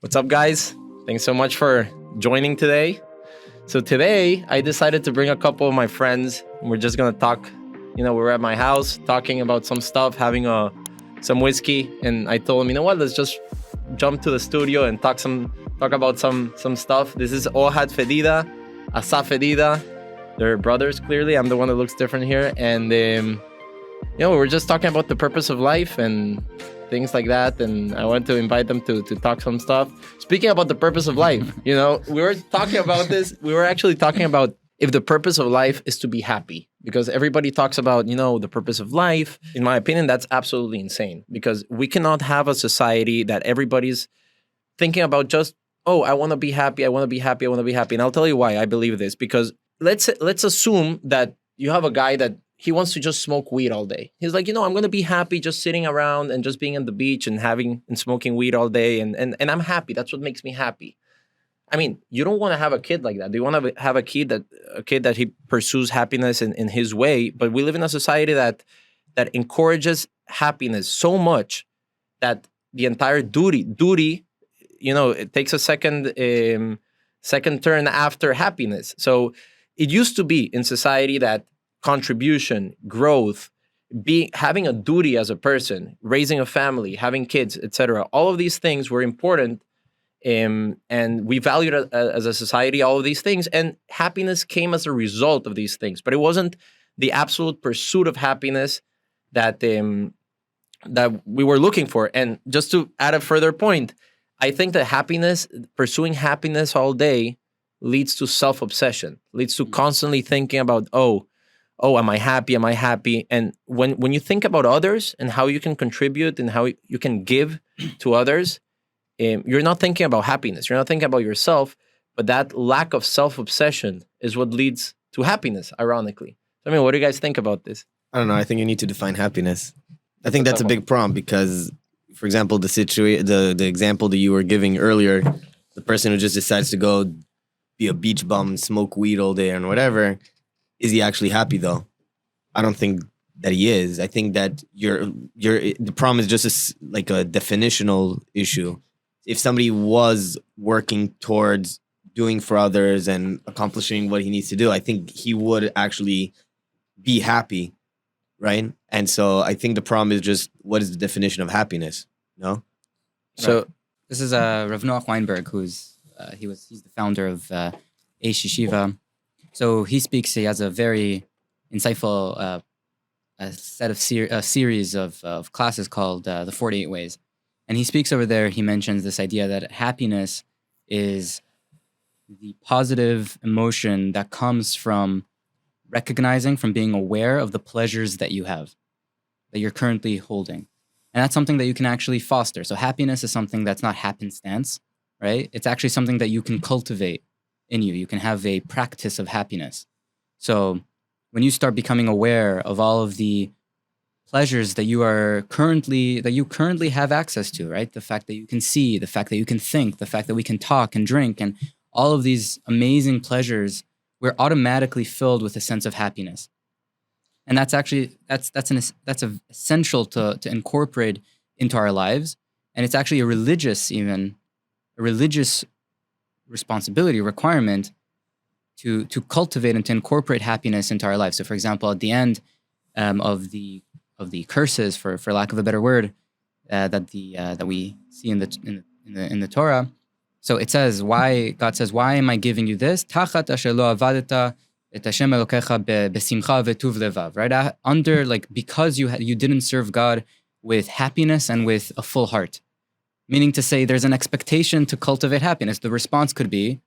What's up, guys? Thanks so much for joining today. So today I decided to bring a couple of my friends. We're just gonna talk. We're at my house talking about some stuff, having some whiskey, and I told them, let's just jump to the studio and talk about some stuff. This is Ohad Fedida, Asaf Fedida. They're brothers, clearly. I'm the one that looks different here, and we're just talking about the purpose of life and things like that, and I wanted to invite them to talk some stuff. Speaking about the purpose of life, we were talking about this. We were actually talking about if the purpose of life is to be happy, because everybody talks about, the purpose of life. In my opinion, that's absolutely insane, because we cannot have a society that everybody's thinking about just, oh, I want to be happy, I want to be happy, I want to be happy. And I'll tell you why I believe this, because let's assume that you have a guy that he wants to just smoke weed all day. He's like, I'm going to be happy just sitting around and just being on the beach and smoking weed all day. And I'm happy. That's what makes me happy. I mean, you don't want to have a kid like that. Do you want to have a kid that he pursues happiness in his way? But we live in a society that encourages happiness so much that the entire duty, it takes a second turn after happiness. So it used to be in society that contribution, growth, having a duty as a person, raising a family, having kids, etc. All of these things were important, and we valued as a society all of these things. And happiness came as a result of these things, but it wasn't the absolute pursuit of happiness that we were looking for. And just to add a further point, I think that pursuing happiness all day, leads to self-obsession, leads to constantly thinking about, oh, am I happy? Am I happy? And when you think about others and how you can contribute and how you can give to others, you're not thinking about happiness. You're not thinking about yourself, but that lack of self-obsession is what leads to happiness, ironically. I mean, what do you guys think about this? I don't know. I think you need to define happiness. I think that's a big problem because, for example, the example that you were giving earlier, the person who just decides to go be a beach bum, smoke weed all day and whatever, is he actually happy though? I don't think that he is. I think that the problem is just like a definitional issue. If somebody was working towards doing for others and accomplishing what he needs to do, I think he would actually be happy, right? And so I think the problem is just, what is the definition of happiness? No? So this is Rav Noach Weinberg, he's the founder of Eish Yeshiva. So he has a very insightful series of classes called the 48 Ways. And he speaks over there, he mentions this idea that happiness is the positive emotion that comes from from being aware of the pleasures that you have, that you're currently holding. And that's something that you can actually foster. So happiness is something that's not happenstance, right? It's actually something that you can cultivate in you. You can have a practice of happiness. So when you start becoming aware of all of the pleasures that you currently have access to, right? The fact that you can see, the fact that you can think, the fact that we can talk and drink, and all of these amazing pleasures, we're automatically filled with a sense of happiness. And that's essential to incorporate into our lives. And it's actually a religious responsibility, requirement to cultivate and to incorporate happiness into our lives. So, for example, at the end of the curses, for lack of a better word, that we see in the Torah, so it says, God says, why am I giving you this? Tachat asher lo avadeta et Hashem Elokecha besimcha vetuv levav, right? Under, because you didn't serve God with happiness and with a full heart. Meaning to say, there's an expectation to cultivate happiness. The response could be,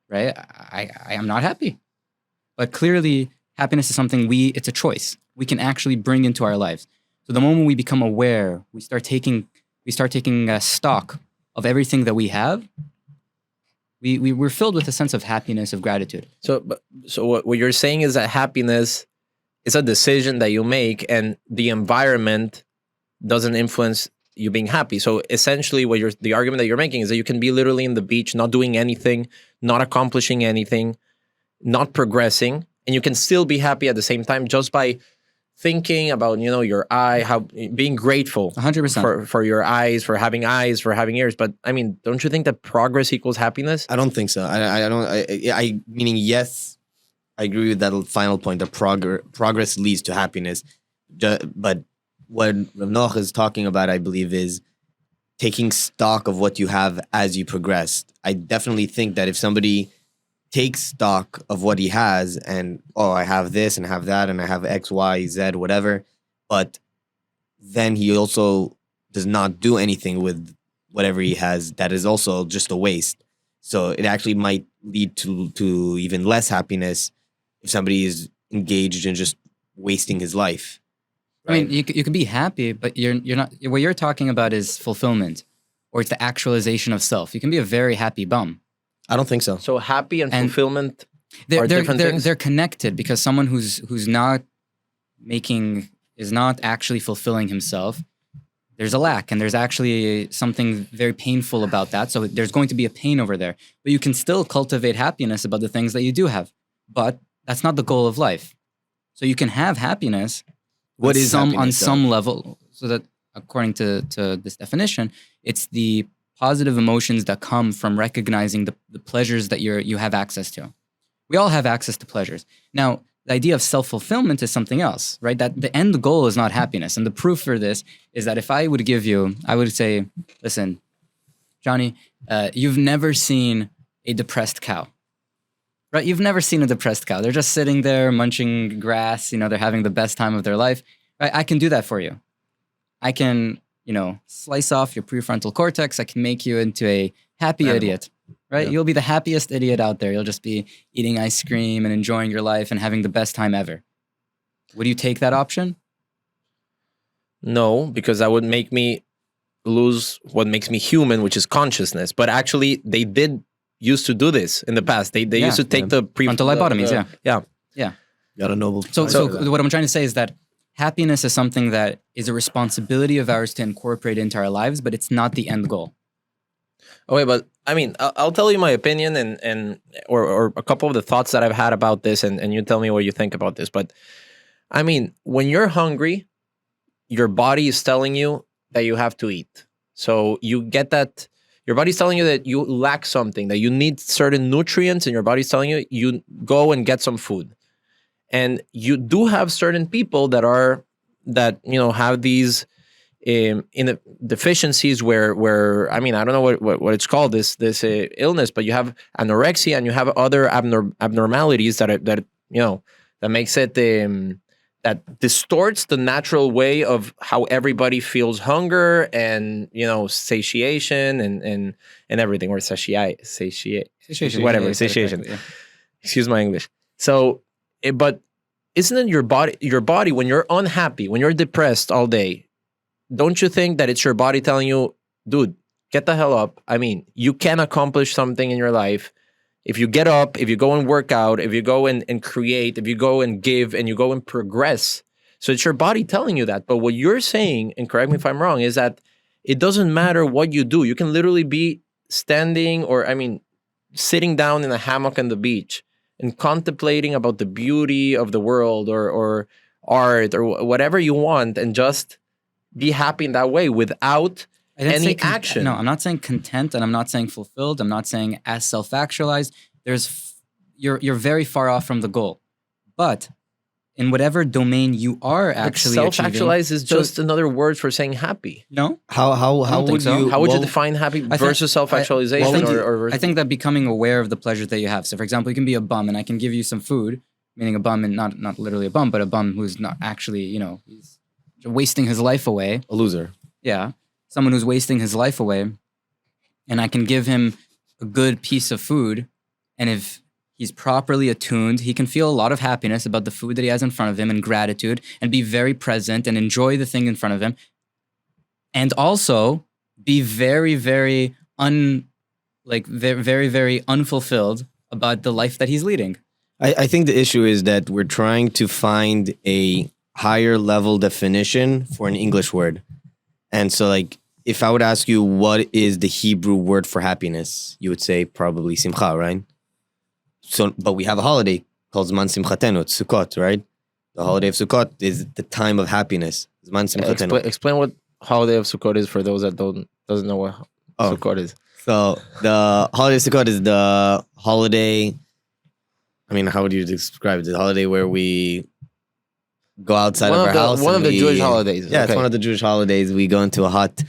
right, I am not happy. But clearly, happiness is something it's a choice we can actually bring into our lives. So the moment we become aware, we start taking stock of everything that we have, we're filled with a sense of happiness, of gratitude. So what you're saying is that happiness is a decision that you make, and the environment doesn't influence you being happy. So essentially the argument that you're making is that you can be literally in the beach, not doing anything, not accomplishing anything, not progressing, and you can still be happy at the same time just by thinking about, your eye, how being grateful 100%. for your eyes, for having ears. But I mean, don't you think that progress equals happiness? I don't think so. I don't. Meaning yes, I agree with that final point. The progress leads to happiness, but what Rav Noach is talking about, I believe, is taking stock of what you have as you progress. I definitely think that if somebody takes stock of what he has and, I have this and I have that and I have X, Y, Z, whatever, but then he also does not do anything with whatever he has, that is also just a waste. So it actually might lead to even less happiness if somebody is engaged in just wasting his life. I mean, you can be happy, but you're not. What you're talking about is fulfillment, or it's the actualization of self. You can be a very happy bum. I don't think so. So happy and fulfillment They're are different things? They're connected, because someone who's not is not actually fulfilling himself. There's a lack, and there's actually something very painful about that. So there's going to be a pain over there. But you can still cultivate happiness about the things that you do have. But that's not the goal of life. So you can have happiness. What is happiness, on some level? So that, according to this definition, it's the positive emotions that come from recognizing the pleasures that you have access to. We all have access to pleasures. Now, the idea of self-fulfillment is something else, right? That the end goal is not happiness. And the proof for this is that if I would say, listen, Johnny, you've never seen a depressed cow, right? You've never seen a depressed cow. They're just sitting there munching grass. They're having the best time of their life. Right? I can do that for you. I can, slice off your prefrontal cortex. I can make you into a happy idiot, right? Yeah. You'll be the happiest idiot out there. You'll just be eating ice cream and enjoying your life and having the best time ever. Would you take that option? No, because that would make me lose what makes me human, which is consciousness. But actually, they did used to do this in the past. They used to take the frontal lobotomies. Yeah. Got a noble. So what I'm trying to say is that happiness is something that is a responsibility of ours to incorporate into our lives, but it's not the end goal. Okay, but I mean, I'll tell you my opinion or a couple of the thoughts that I've had about this, and you tell me what you think about this. But I mean, when you're hungry, your body is telling you that you have to eat. So you get that. Your body's telling you that you lack something, that you need certain nutrients, and your body's telling you go and get some food. And you do have certain people that have these deficiencies where I mean, I don't know what it's called, this illness, but you have anorexia and you have other abnormalities that makes it that distorts the natural way of how everybody feels hunger and satiation and everything, or satiation, whatever, satiation. Yeah. Excuse my English. So. But isn't it your body when you're unhappy, when you're depressed all day, don't you think that it's your body telling you, dude, get the hell up? I mean, you can accomplish something in your life if you get up, if you go and work out, if you go and create, if you go and give, and you go and progress. So it's your body telling you that. But what you're saying, and correct me if I'm wrong, is that it doesn't matter what you do. You can literally be standing sitting down in a hammock on the beach and contemplating about the beauty of the world or art or whatever you want, and just be happy in that way without any action. No, I'm not saying content, and I'm not saying fulfilled. I'm not saying as self-actualized. You're very far off from the goal. But in whatever domain you are actually self-actualized is just another word for saying happy. No? How would you define happy versus self-actualization? I think that becoming aware of the pleasures that you have. So for example, you can be a bum and I can give you some food, meaning a bum, and not literally a bum, but a bum who's not actually, he's wasting his life away. A loser. Yeah. Someone who's wasting his life away, and I can give him a good piece of food, and if he's properly attuned, he can feel a lot of happiness about the food that he has in front of him, and gratitude, and be very present and enjoy the thing in front of him. And also be very, very very, very unfulfilled about the life that he's leading. I think the issue is that we're trying to find a higher level definition for an English word. And so if I would ask you what is the Hebrew word for happiness, you would say probably simcha, right? So, but we have a holiday called Zman Simchatenu, it's Sukkot, right? The holiday of Sukkot is the time of happiness. Zman Simchatenu. Explain what holiday of Sukkot is for those that doesn't know what Sukkot is. So the holiday of Sukkot is the holiday. I mean, how would you describe it? The holiday where we go outside of our house. One of the Jewish holidays. Yeah, it's one of the Jewish holidays. We go into a hut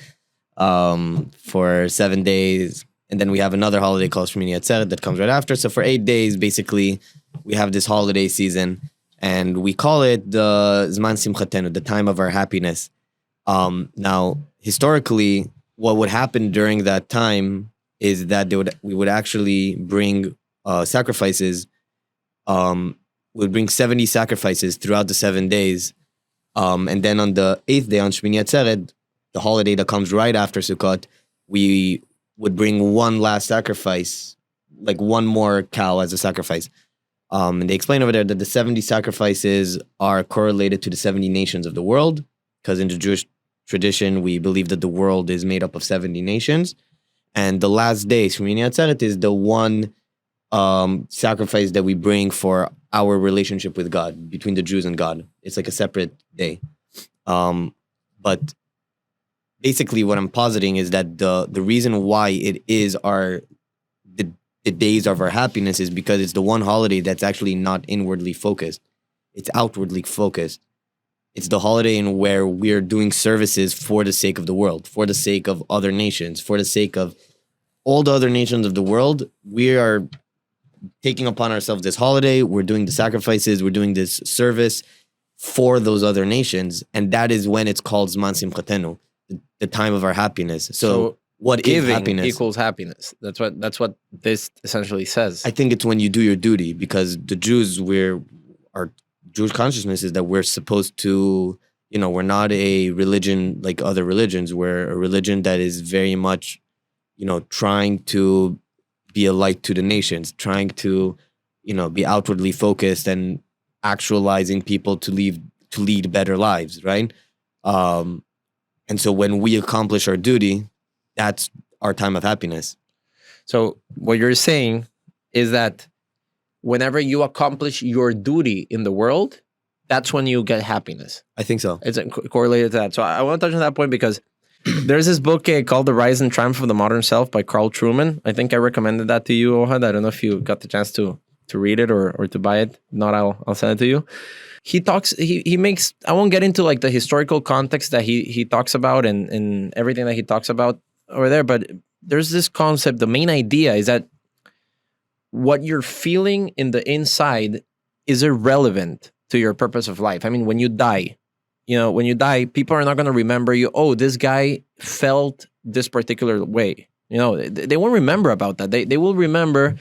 for 7 days. And then we have another holiday called Shmini Atzeret that comes right after. So for 8 days, basically, we have this holiday season. And we call it the Zman Simchatenu, the time of our happiness. Now, historically, what would happen during that time is that we would actually bring sacrifices. Would bring 70 sacrifices throughout the 7 days. And then on the 8th day, on Shmini Atzeret, the holiday that comes right after Sukkot, we would bring one last sacrifice, like one more cow as a sacrifice. And they explain over there that the 70 sacrifices are correlated to the 70 nations of the world, because in the Jewish tradition, we believe that the world is made up of 70 nations. And the last day, Shmini Atzeret, is the one sacrifice that we bring for our relationship with God, between the Jews and God. It's like a separate day. But basically what I'm positing is that the reason why it is the days of our happiness is because it's the one holiday that's actually not inwardly focused. It's outwardly focused. It's the holiday in where we're doing services for the sake of the world, for the sake of other nations, for the sake of all the other nations of the world. We are taking upon ourselves this holiday. We're doing the sacrifices. We're doing this service for those other nations. And that is when it's called Zman Simchatenu, the time of our happiness. So what is happiness? Equals happiness. That's what this essentially says. I think it's when you do your duty, because the Jews, our Jewish consciousness is that we're supposed to, we're not a religion like other religions. We're a religion that is very much, trying to be a light to the nations, trying to, be outwardly focused and actualizing people to lead better lives, right? And so when we accomplish our duty, that's our time of happiness. So what you're saying is that whenever you accomplish your duty in the world, that's when you get happiness. I think so. It's correlated to that. So I want to touch on that point because there's this book called The Rise and Triumph of the Modern Self by Carl Trueman. I think I recommended that to you, Ohad. I don't know if you got the chance to read it or to buy it. If not, I'll send it to you. He makes, I won't get into like the historical context that he talks about and everything that he talks about over there, but there's this concept. The main idea is that what you're feeling in the inside is irrelevant to your purpose of life. I mean, when you die, people are not going to remember you. Oh, this guy felt this particular way. They won't remember about that. They will remember.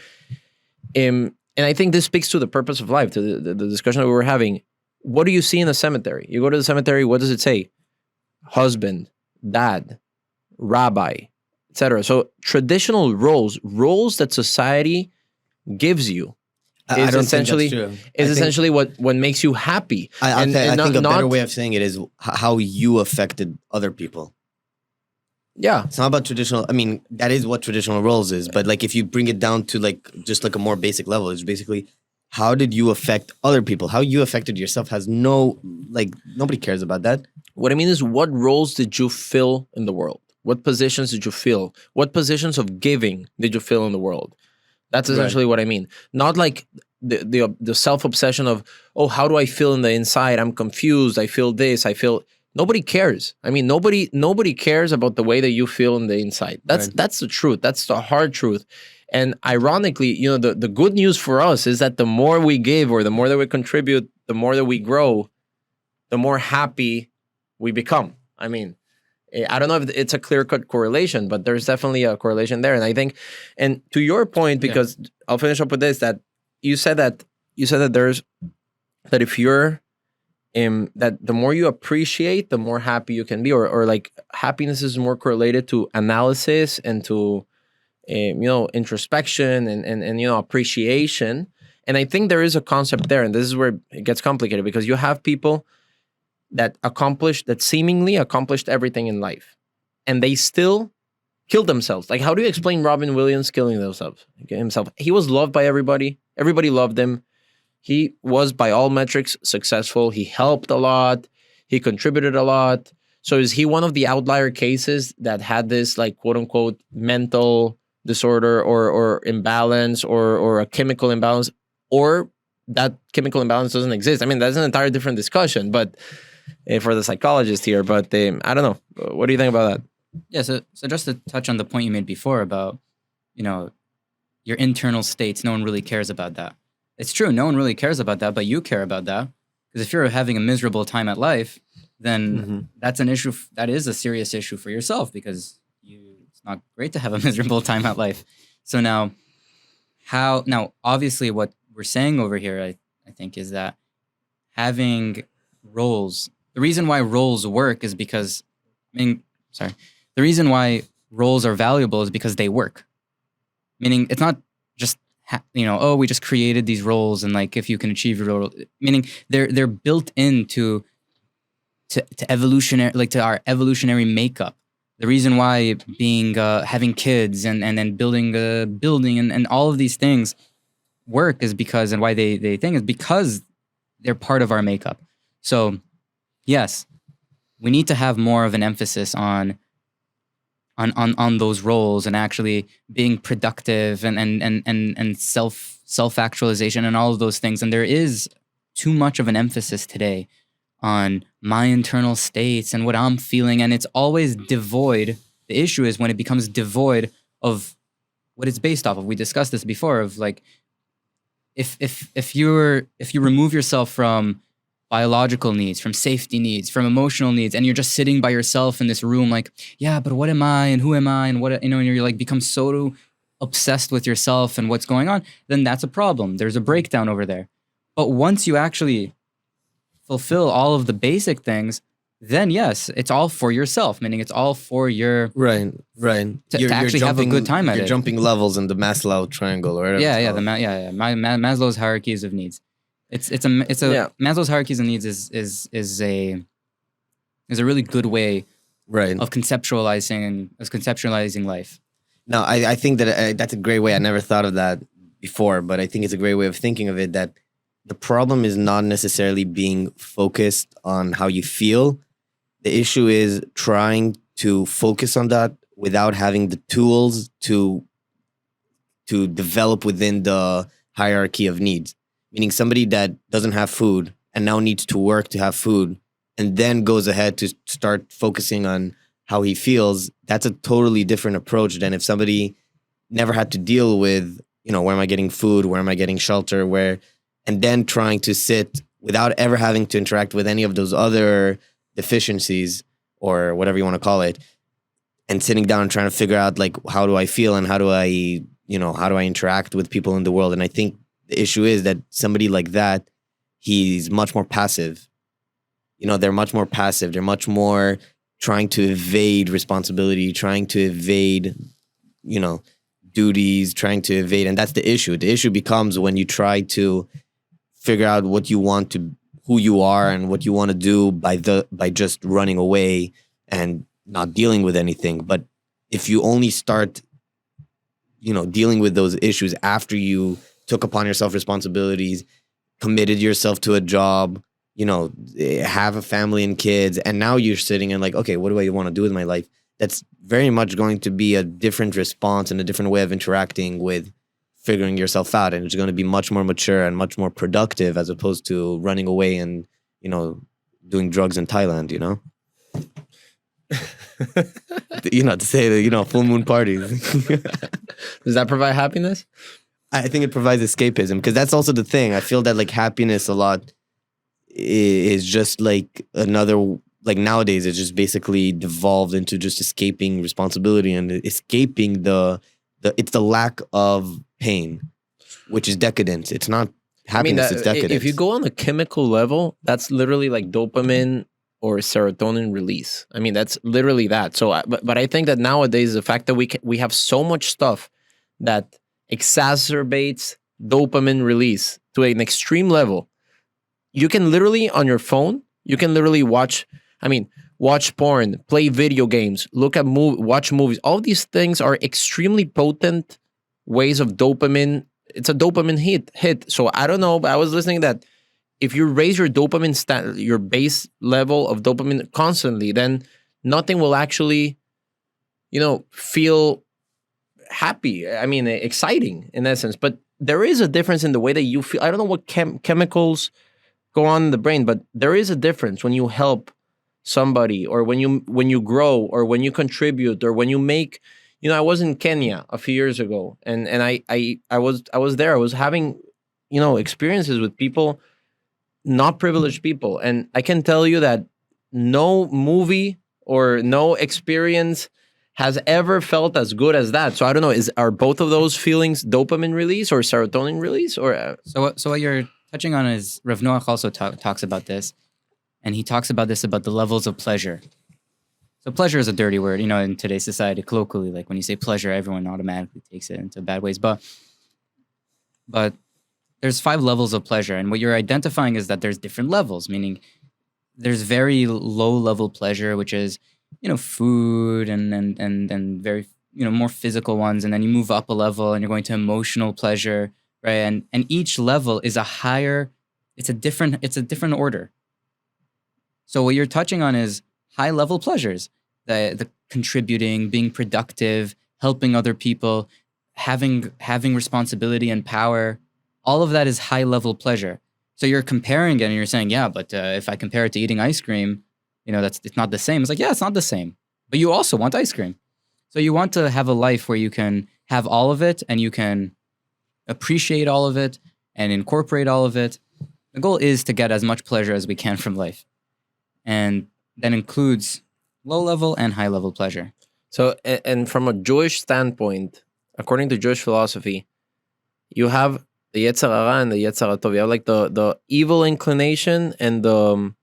And I think this speaks to the purpose of life, to the discussion that we were having. What do you see in a cemetery? You go to the cemetery, what does it say? Husband, dad, rabbi, etc. So traditional roles that society gives you is essentially what makes you happy. I think a better way of saying it is how you affected other people. Yeah. It's not about traditional. I mean, that is what traditional roles is. But like if you bring it down to just a more basic level, it's basically how did you affect other people? How you affected yourself has nobody cares about that. What I mean is, what roles did you fill in the world? What positions did you fill? What positions of giving did you fill in the world? That's essentially what I mean. Not like the self-obsession of, oh, how do I feel in the inside? I'm confused. I feel this. Nobody cares. I mean, nobody cares about the way that you feel in the inside. That's the truth. That's the hard truth. And ironically, the good news for us is that the more we give or the more that we contribute, the more that we grow, the more happy we become. I mean, I don't know if it's a clear-cut correlation, but there's definitely a correlation there. And I think, and to your point, because I'll finish up with this, that you said that if you're that the more you appreciate, the more happy you can be, or like happiness is more correlated to analysis and to introspection and appreciation. And I think there is a concept there, and this is where it gets complicated, because you have people that seemingly accomplished everything in life, and they still killed themselves. Like, how do you explain Robin Williams killing himself? He was loved by everybody. Everybody loved him. He was, by all metrics, successful. He helped a lot. He contributed a lot. So is he one of the outlier cases that had this, like, quote unquote, mental disorder or imbalance or a chemical imbalance, or that chemical imbalance doesn't exist? I mean, that's an entire different discussion, but for the psychologist here. But I don't know. What do you think about that? Yeah. So just to touch on the point you made before about, your internal states, no one really cares about that. It's true. No one really cares about that, but you care about that. Because if you're having a miserable time at life, then that's an issue. That is a serious issue for yourself, because it's not great to have a miserable time at life. So now obviously what we're saying over here, I think, is that having roles, the reason why roles work is because, the reason why roles are valuable is because they work. Meaning it's not just, we just created these roles and like if you can achieve your role, meaning they're built into to evolutionary, like to our evolutionary makeup. The reason why having kids and then building a building and all of these things work is because, and why they think is because they're part of our makeup. So yes, we need to have more of an emphasis on those roles and actually being productive and self-actualization and all of those things. And there is too much of an emphasis today on my internal states and what I'm feeling, and it's always devoid. The issue is when it becomes devoid of what it's based off of. We discussed this before, of like if you remove yourself from biological needs, from safety needs, from emotional needs, and you're just sitting by yourself in this room like, yeah, but what am I and who am I and what, and you're like become so obsessed with yourself and what's going on, then that's a problem. There's a breakdown over there. But once you actually fulfill all of the basic things, then yes, it's all for yourself, meaning it's all for your right to actually have a good time at it. You're jumping levels in the Maslow triangle, or whatever. Maslow's hierarchies of needs. Maslow's hierarchies of needs is a really good way of conceptualizing life. No, I think that that's a great way. I never thought of that before, but I think it's a great way of thinking of it, that the problem is not necessarily being focused on how you feel. The issue is trying to focus on that without having the tools to develop within the hierarchy of needs. Meaning somebody that doesn't have food and now needs to work to have food and then goes ahead to start focusing on how he feels, that's a totally different approach than if somebody never had to deal with, where am I getting food, where am I getting shelter, and then trying to sit without ever having to interact with any of those other deficiencies or whatever you want to call it, and sitting down and trying to figure out like, how do I feel and how do I interact with people in the world. And I think the issue is that somebody like that, he's much more passive. They're much more passive. They're much more trying to evade responsibility, trying to evade, duties, trying to evade. And that's the issue. The issue becomes when you try to figure out what you want to, who you are and what you want to do by just running away and not dealing with anything. But if you only start, dealing with those issues after you took upon yourself responsibilities, committed yourself to a job, have a family and kids, and now you're sitting and like, okay, what do I want to do with my life? That's very much going to be a different response and a different way of interacting with figuring yourself out. And it's going to be much more mature and much more productive as opposed to running away and, doing drugs in Thailand, to say that, full moon parties. Does that provide happiness? I think it provides escapism, because that's also the thing. I feel that like happiness a lot is just like another, like nowadays it's just basically devolved into just escaping responsibility and escaping it's the lack of pain, which is decadence. It's not happiness, it's decadence. If you go on a chemical level, that's literally like dopamine or serotonin release. I mean, that's literally that. So, but I think that nowadays the fact that we have so much stuff that exacerbates dopamine release to an extreme level. You can literally on your phone, you can literally watch porn, play video games, watch movies. All these things are extremely potent ways of dopamine it's a dopamine hit. So I don't know, but I was listening that if you raise your dopamine your base level of dopamine constantly, then nothing will actually, feel happy. I mean, exciting in essence. But there is a difference in the way that you feel. I don't know what chemicals go on in the brain, but there is a difference when you help somebody, or when you grow, or when you contribute, or when you make. I was in Kenya a few years ago, and I was there. I was having experiences with people, not privileged people, and I can tell you that no movie or no experience has ever felt as good as that. So I don't know, are both of those feelings dopamine release or serotonin release, or So what you're touching on is Rav Noach also talks about this, and he talks about the levels of pleasure. So pleasure is a dirty word, in today's society, colloquially. Like when you say pleasure, everyone automatically takes it into bad ways. But there's 5 levels of pleasure, and what you're identifying is that there's different levels, meaning there's very low level pleasure, which is food and very more physical ones, and then you move up a level and you're going to emotional pleasure, right? And each level is it's a different order. So what you're touching on is high level pleasures, the contributing, being productive, helping other people, having responsibility and power. All of that is high level pleasure. So you're comparing it and you're saying, yeah, but if I compare it to eating ice cream, it's not the same. It's like, yeah, it's not the same. But you also want ice cream. So you want to have a life where you can have all of it and you can appreciate all of it and incorporate all of it. The goal is to get as much pleasure as we can from life. And that includes low level and high level pleasure. So, and from a Jewish standpoint, according to Jewish philosophy, you have the Yetzer Hara and the Yetzer Tov. You have like the evil inclination and the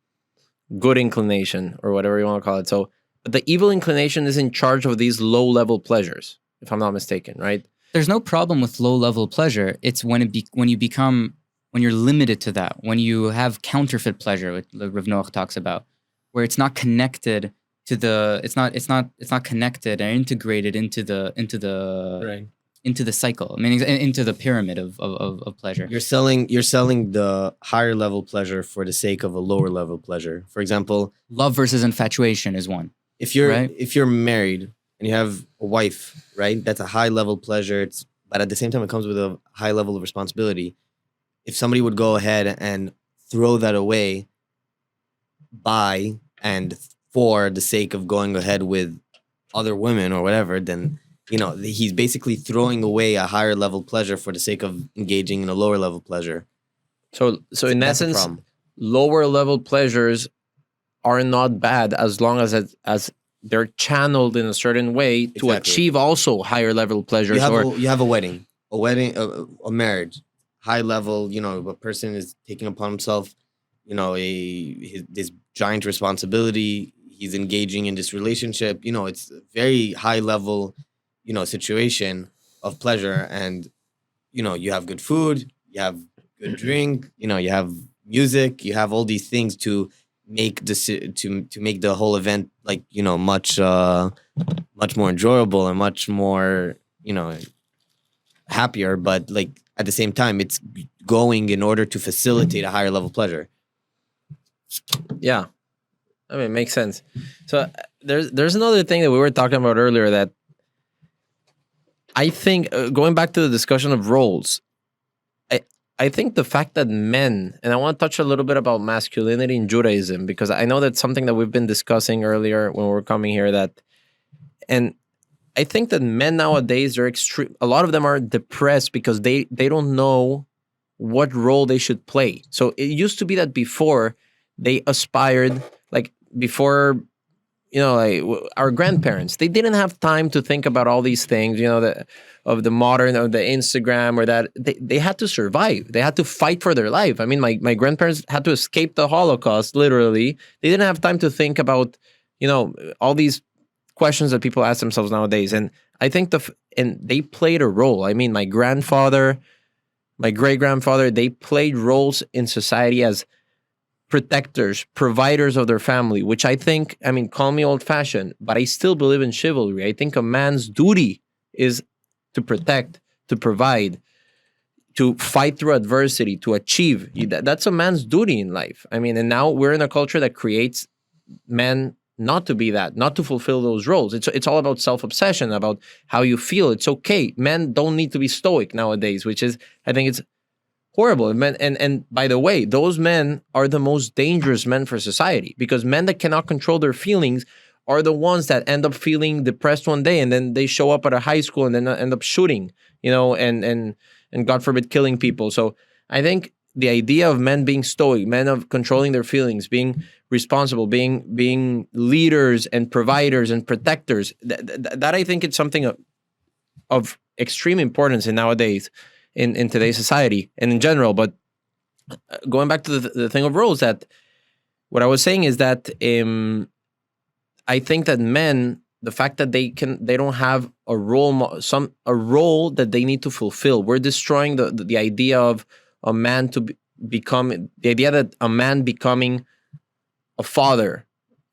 good inclination, or whatever you want to call it. So, but the evil inclination is in charge of these low level pleasures, if I'm not mistaken, right? There's no problem with low level pleasure. It's when you're limited to that, when you have counterfeit pleasure, which Rav Noach talks about, where it's not connected to it's not connected and integrated into the cycle. I mean, into the pyramid of pleasure. You're selling the higher level pleasure for the sake of a lower level pleasure. For example, love versus infatuation is one. If you're married and you have a wife, right? That's a high level pleasure. But at the same time, it comes with a high level of responsibility. If somebody would go ahead and throw that away for the sake of going ahead with other women or whatever, then he's basically throwing away a higher level pleasure for the sake of engaging in a lower level pleasure. So in essence, lower level pleasures are not bad as long as they're channeled in a certain way to achieve also higher level pleasures. You have a wedding, a marriage, high level. A person is taking upon himself, this giant responsibility. He's engaging in this relationship. It's a very high level, situation of pleasure, and you have good food, you have good drink, you have music, you have all these things to make the whole event much more enjoyable and much more happier. But at the same time, it's going in order to facilitate a higher level pleasure. Yeah, I mean, it makes sense. So there's another thing that we were talking about earlier that I think, going back to the discussion of roles, I think the fact that men, and I want to touch a little bit about masculinity in Judaism, because I know that's something that we've been discussing earlier when we were coming here, and I think that men nowadays are a lot of them are depressed because they don't know what role they should play. So it used to be that before they aspired, before, our grandparents, they didn't have time to think about all these things, of the modern, of the Instagram, or that they had to survive. They had to fight for their life. I mean, my grandparents had to escape the Holocaust, literally. They didn't have time to think about, all these questions that people ask themselves nowadays. And I think and they played a role. I mean, my grandfather, my great-grandfather, they played roles in society as protectors, providers of their family, which I think, call me old-fashioned, but I still believe in chivalry. I think a man's duty is to protect, to provide, to fight through adversity, to achieve. That's a man's duty in life. I mean, and now we're in a culture that creates men not to be that, not to fulfill those roles. It's all about self-obsession, about how you feel. It's okay. Men don't need to be stoic nowadays, which is, I think it's horrible. Men, and by the way, those men are the most dangerous men for society, because men that cannot control their feelings are the ones that end up feeling depressed one day, and then they show up at a high school and then end up shooting, and God forbid, killing people. So I think the idea of men being stoic, men of controlling their feelings, being responsible, being leaders and providers and protectors, that I think it's something of extreme importance in nowadays, in today's society and in general. But going back to the thing of roles, that what I was saying is that I think that men, the fact that they don't have a role that they need to fulfill, we're destroying the idea of a man become the idea that a man becoming a father,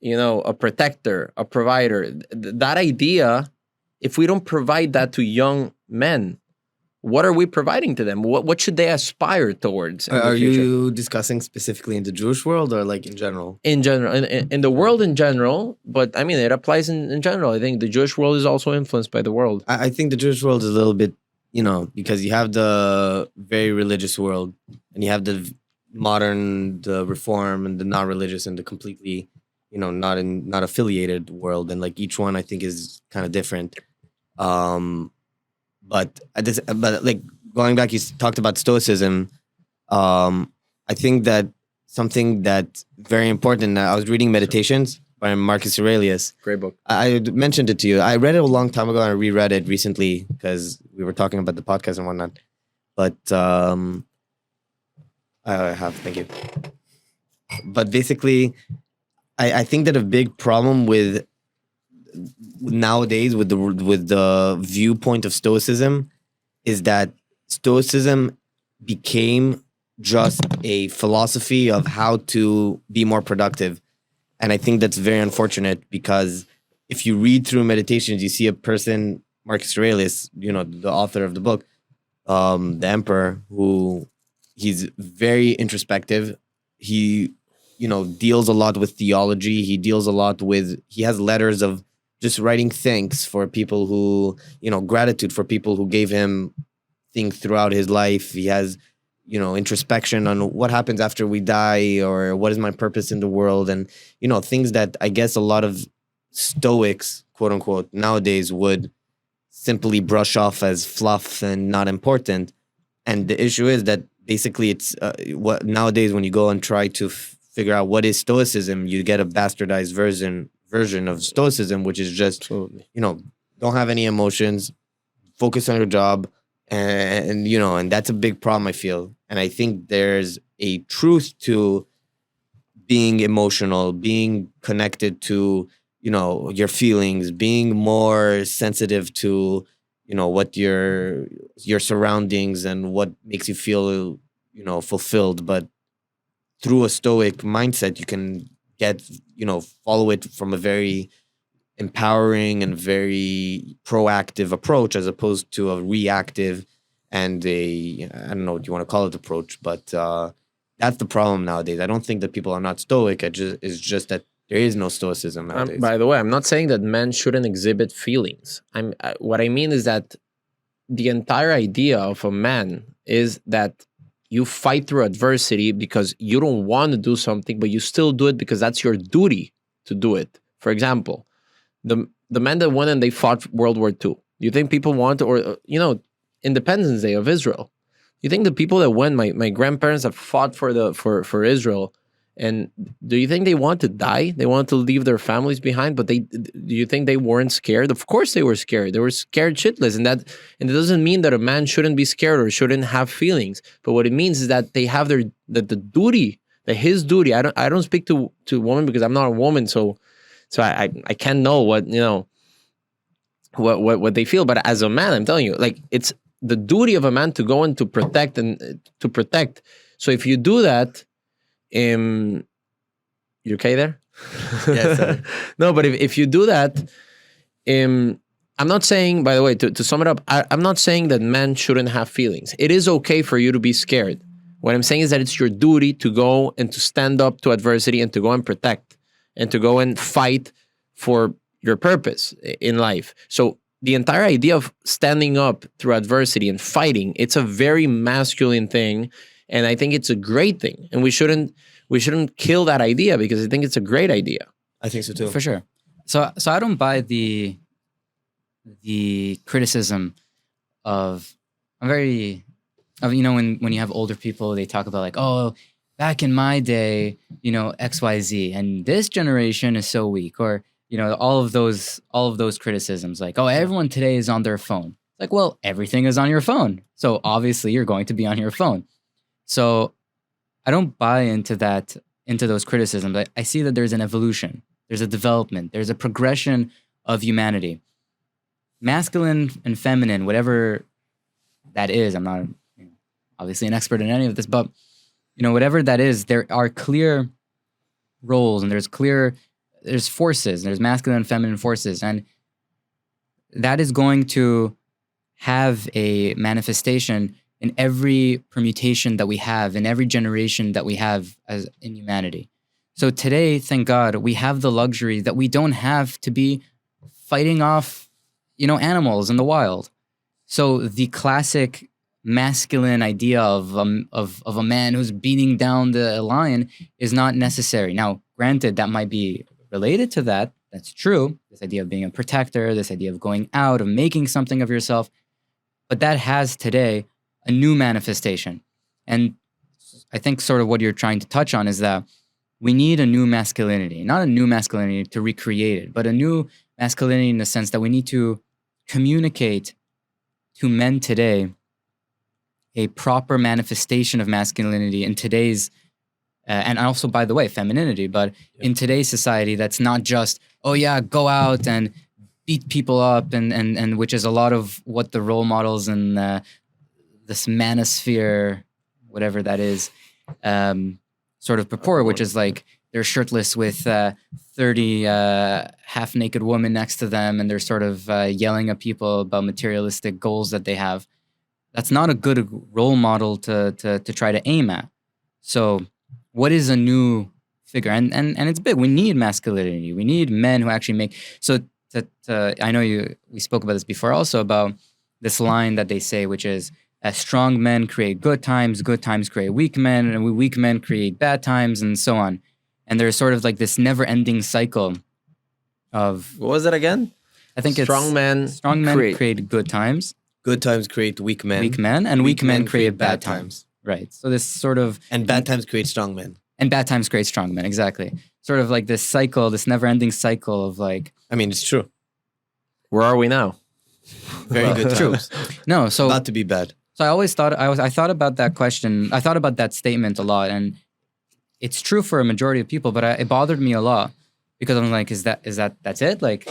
a protector, a provider. That idea, if we don't provide that to young men, what are we providing to them? What should they aspire towards? Are you discussing specifically in the Jewish world, or like in general? In general, in the world in general, but I mean, it applies in general. I think the Jewish world is also influenced by the world. I think the Jewish world is a little bit, because you have the very religious world, and you have the modern, the reform, and the not religious, and the completely, not affiliated world, and like each one I think is kind of different. But like going back, you talked about stoicism. I think that something that's very important. I was reading Meditations by Marcus Aurelius. Great book. I mentioned it to you. I read it a long time ago, and I reread it recently because we were talking about the podcast and whatnot. But thank you. But basically, I think that a big problem with nowadays with the viewpoint of Stoicism is that Stoicism became just a philosophy of how to be more productive. And I think that's very unfortunate, because if you read through Meditations, you see a person, Marcus Aurelius, the author of the book, the emperor, who he's very introspective. He, deals a lot with theology. He has letters of just writing thanks for people who, gratitude for people who gave him things throughout his life. He has, introspection on what happens after we die, or what is my purpose in the world. And, things that I guess a lot of Stoics, quote unquote, nowadays would simply brush off as fluff and not important. And the issue is that basically it's what nowadays, when you go and try to figure out what is Stoicism, you get a bastardized version of Stoicism, which is just, don't have any emotions, focus on your job, and that's a big problem, I feel. And I think there's a truth to being emotional, being connected to, your feelings, being more sensitive to, what your surroundings and what makes you feel, fulfilled. But through a Stoic mindset, you can get, follow it from a very empowering and very proactive approach, as opposed to a reactive and I don't know what you want to call it, approach. But that's the problem nowadays. I don't think that people are not Stoic. It's just that there is no Stoicism nowadays. By the way, I'm not saying that men shouldn't exhibit feelings. What I mean is that the entire idea of a man is that you fight through adversity because you don't want to do something, but you still do it because that's your duty to do it. For example, the men that went and they fought World War II. Do you think people want, or Independence Day of Israel? You think the people that went, my grandparents have fought for Israel, and do you think they want to die? They want to leave their families behind, but do you think they weren't scared? Of course they were scared. They were scared shitless, and it doesn't mean that a man shouldn't be scared or shouldn't have feelings. But what it means is that they have the duty, his duty. I don't speak to women because I'm not a woman, so I can't know what what they feel. But as a man, I'm telling you, like, it's the duty of a man to go and to protect So if you do that, you okay there? Yes, sir. No, but if you do that, I'm not saying, by the way, to sum it up, I'm not saying that men shouldn't have feelings. It is okay for you to be scared. What I'm saying is that it's your duty to go and to stand up to adversity and to go and protect and to go and fight for your purpose in life. So the entire idea of standing up through adversity and fighting, it's a very masculine thing. And I think it's a great thing. And we shouldn't kill that idea, because I think it's a great idea. I think so too. For sure. So I don't buy the criticism of when you have older people, they talk about like, oh, back in my day, XYZ, and this generation is so weak, or all of those criticisms, like, oh, everyone today is on their phone. Like, well, everything is on your phone, so obviously you're going to be on your phone. So I don't buy into those criticisms. I see that there's an evolution, there's a development, there's a progression of humanity. Masculine and feminine, whatever that is, I'm not obviously an expert in any of this, but whatever that is, there are clear roles, and there's forces, there's masculine and feminine forces, and that is going to have a manifestation in every permutation that we have, in every generation that we have as in humanity. So today, thank God, we have the luxury that we don't have to be fighting off animals in the wild. So the classic masculine idea of a man who's beating down the lion is not necessary. Now, granted, that might be related to that. That's true. This idea of being a protector, this idea of going out, of making something of yourself. But that has today a new manifestation. And I think sort of what you're trying to touch on is that we need a new masculinity, not a new masculinity to recreate it, but a new masculinity in the sense that we need to communicate to men today a proper manifestation of masculinity in today's, and also, by the way, femininity, but in today's society, that's not just, oh yeah, go out and beat people up, and which is a lot of what the role models in this manosphere, whatever that is, sort of purport, which is like they're shirtless with 30 half-naked women next to them, and they're sort of yelling at people about materialistic goals that they have. That's not a good role model to try to aim at. So what is a new figure? And it's big. We need masculinity. We need men who actually make... So I know we spoke about this before also, about this line that they say, which is, strong men create good times create weak men, and weak men create bad times, and so on. And there's sort of like this never-ending cycle of... What was it again? I think strong men create good times. Good times create weak men. And weak men create bad times. Right. So this sort of... And bad times create strong men. And bad times create strong men, exactly. Sort of like this cycle, this never-ending cycle of like... I mean, it's true. Where are we now? Very good times. No, so... About to be bad. So I always thought, I thought about that question, I thought about that statement a lot, and it's true for a majority of people, but it bothered me a lot, because I'm like, that's it? Like,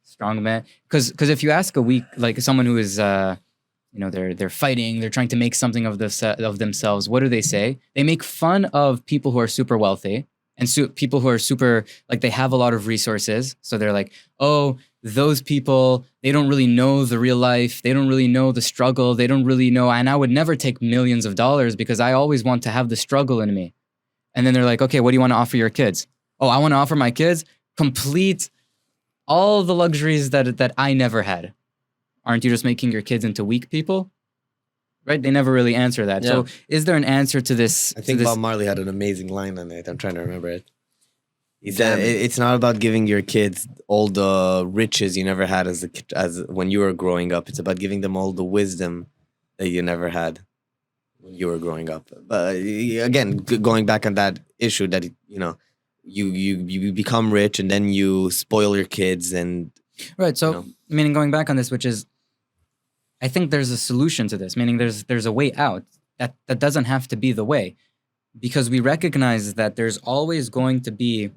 strong man? Because if you ask a weak, like someone who is, they're fighting, they're trying to make something of themselves, what do they say? They make fun of people who are super wealthy, and people who are super, like, they have a lot of resources, so they're like, oh, those people, they don't really know the real life. They don't really know the struggle. They don't really know. And I would never take millions of dollars because I always want to have the struggle in me. And then they're like, okay, what do you want to offer your kids? Oh, I want to offer my kids complete all the luxuries that I never had. Aren't you just making your kids into weak people? Right? They never really answer that. Yeah. So is there an answer to this? I think Bob Marley had an amazing line on it. I'm trying to remember it. He said, it's not about giving your kids all the riches you never had as when you were growing up. It's about giving them all the wisdom that you never had when you were growing up. But again, going back on that issue that, you become rich and then you spoil your kids and... Right. So, meaning going back on this, which is, I think there's a solution to this, meaning there's a way out. That doesn't have to be the way, because we recognize that there's always going to be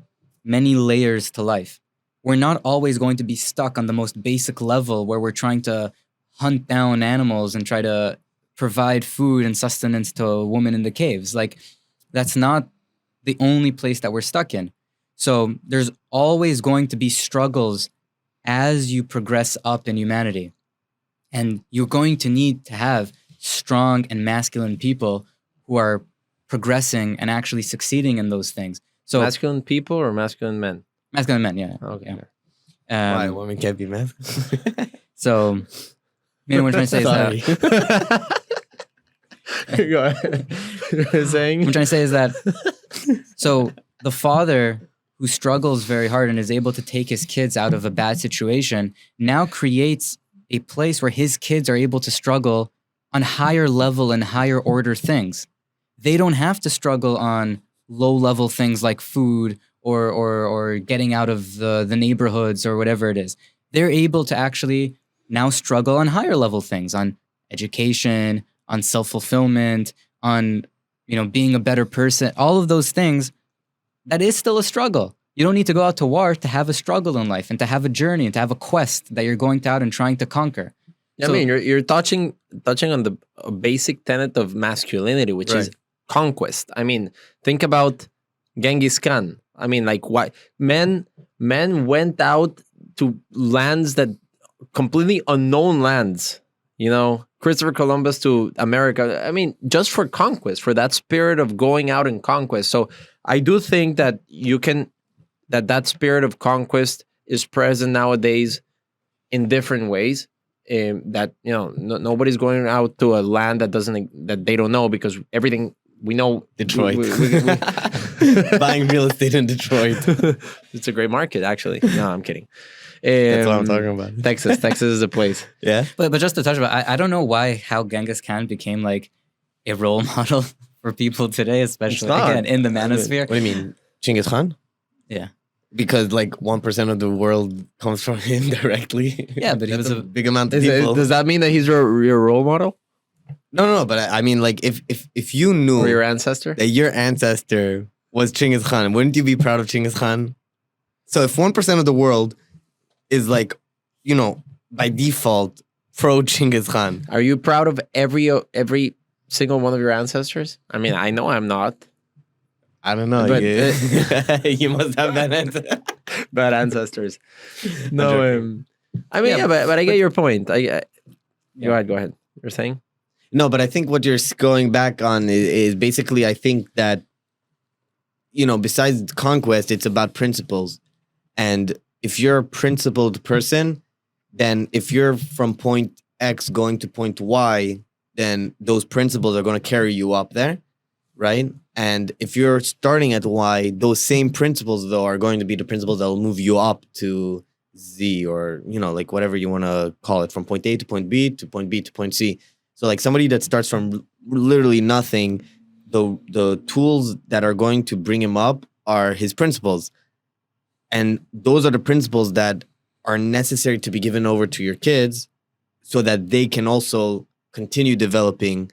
many layers to life. We're not always going to be stuck on the most basic level where we're trying to hunt down animals and try to provide food and sustenance to a woman in the caves. Like, that's not the only place that we're stuck in. So there's always going to be struggles as you progress up in humanity. And you're going to need to have strong and masculine people who are progressing and actually succeeding in those things. So masculine people or masculine men? masculine men, yeah. Okay. Yeah. Why women can't be masculine? So, what I'm trying to say is Sorry. that Go ahead. You're saying? what I'm trying to say is that so the father who struggles very hard and is able to take his kids out of a bad situation now creates a place where his kids are able to struggle on higher level and higher order things. They don't have to struggle on low level things like food or getting out of the neighborhoods or whatever it is. They're able to actually now struggle on higher level things, on education, on self-fulfillment, on being a better person, all of those things. That is still a struggle. You don't need to go out to war to have a struggle in life and to have a journey and to have a quest that you're going out and trying to conquer. I mean, you're touching on the basic tenet of masculinity, which is conquest. I mean, think about Genghis Khan. I mean, like, why men went out to lands that completely unknown lands. Christopher Columbus to America. I mean, just for conquest, for that spirit of going out and conquest. So I do think that that spirit of conquest is present nowadays in different ways. That nobody's going out to a land that they don't know, because everything we know. Detroit. Buying real estate in Detroit. It's a great market, actually. No, I'm kidding. That's what I'm talking about. Texas is a place. Yeah. But just to touch about, I don't know how Genghis Khan became like a role model for people today, especially again in the manosphere. What do you mean, Genghis Khan? Yeah. Because like 1% of the world comes from him directly. Yeah, but he was a big amount of Does people. that mean that he's your role model? No. But I mean, like, if you knew Or your ancestor? that your ancestor was Genghis Khan, wouldn't you be proud of Genghis Khan? So if 1% of the world is like, by default pro Genghis Khan, Are you proud of every single one of your ancestors? I mean, I know I'm not. I don't know. But, You must have bad ancestors. No, I mean, Yeah, but I get your point. Go ahead. You're saying? No, but I think what you're going back on is basically, I think that, besides conquest, it's about principles. And if you're a principled person, then if you're from point X going to point Y, then those principles are going to carry you up there, right? And if you're starting at Y, those same principles, though, are going to be the principles that will move you up to Z, or, like whatever you want to call it, from point A to point B to point B to point C. So like somebody that starts from literally nothing, the tools that are going to bring him up are his principles. And those are the principles that are necessary to be given over to your kids so that they can also continue developing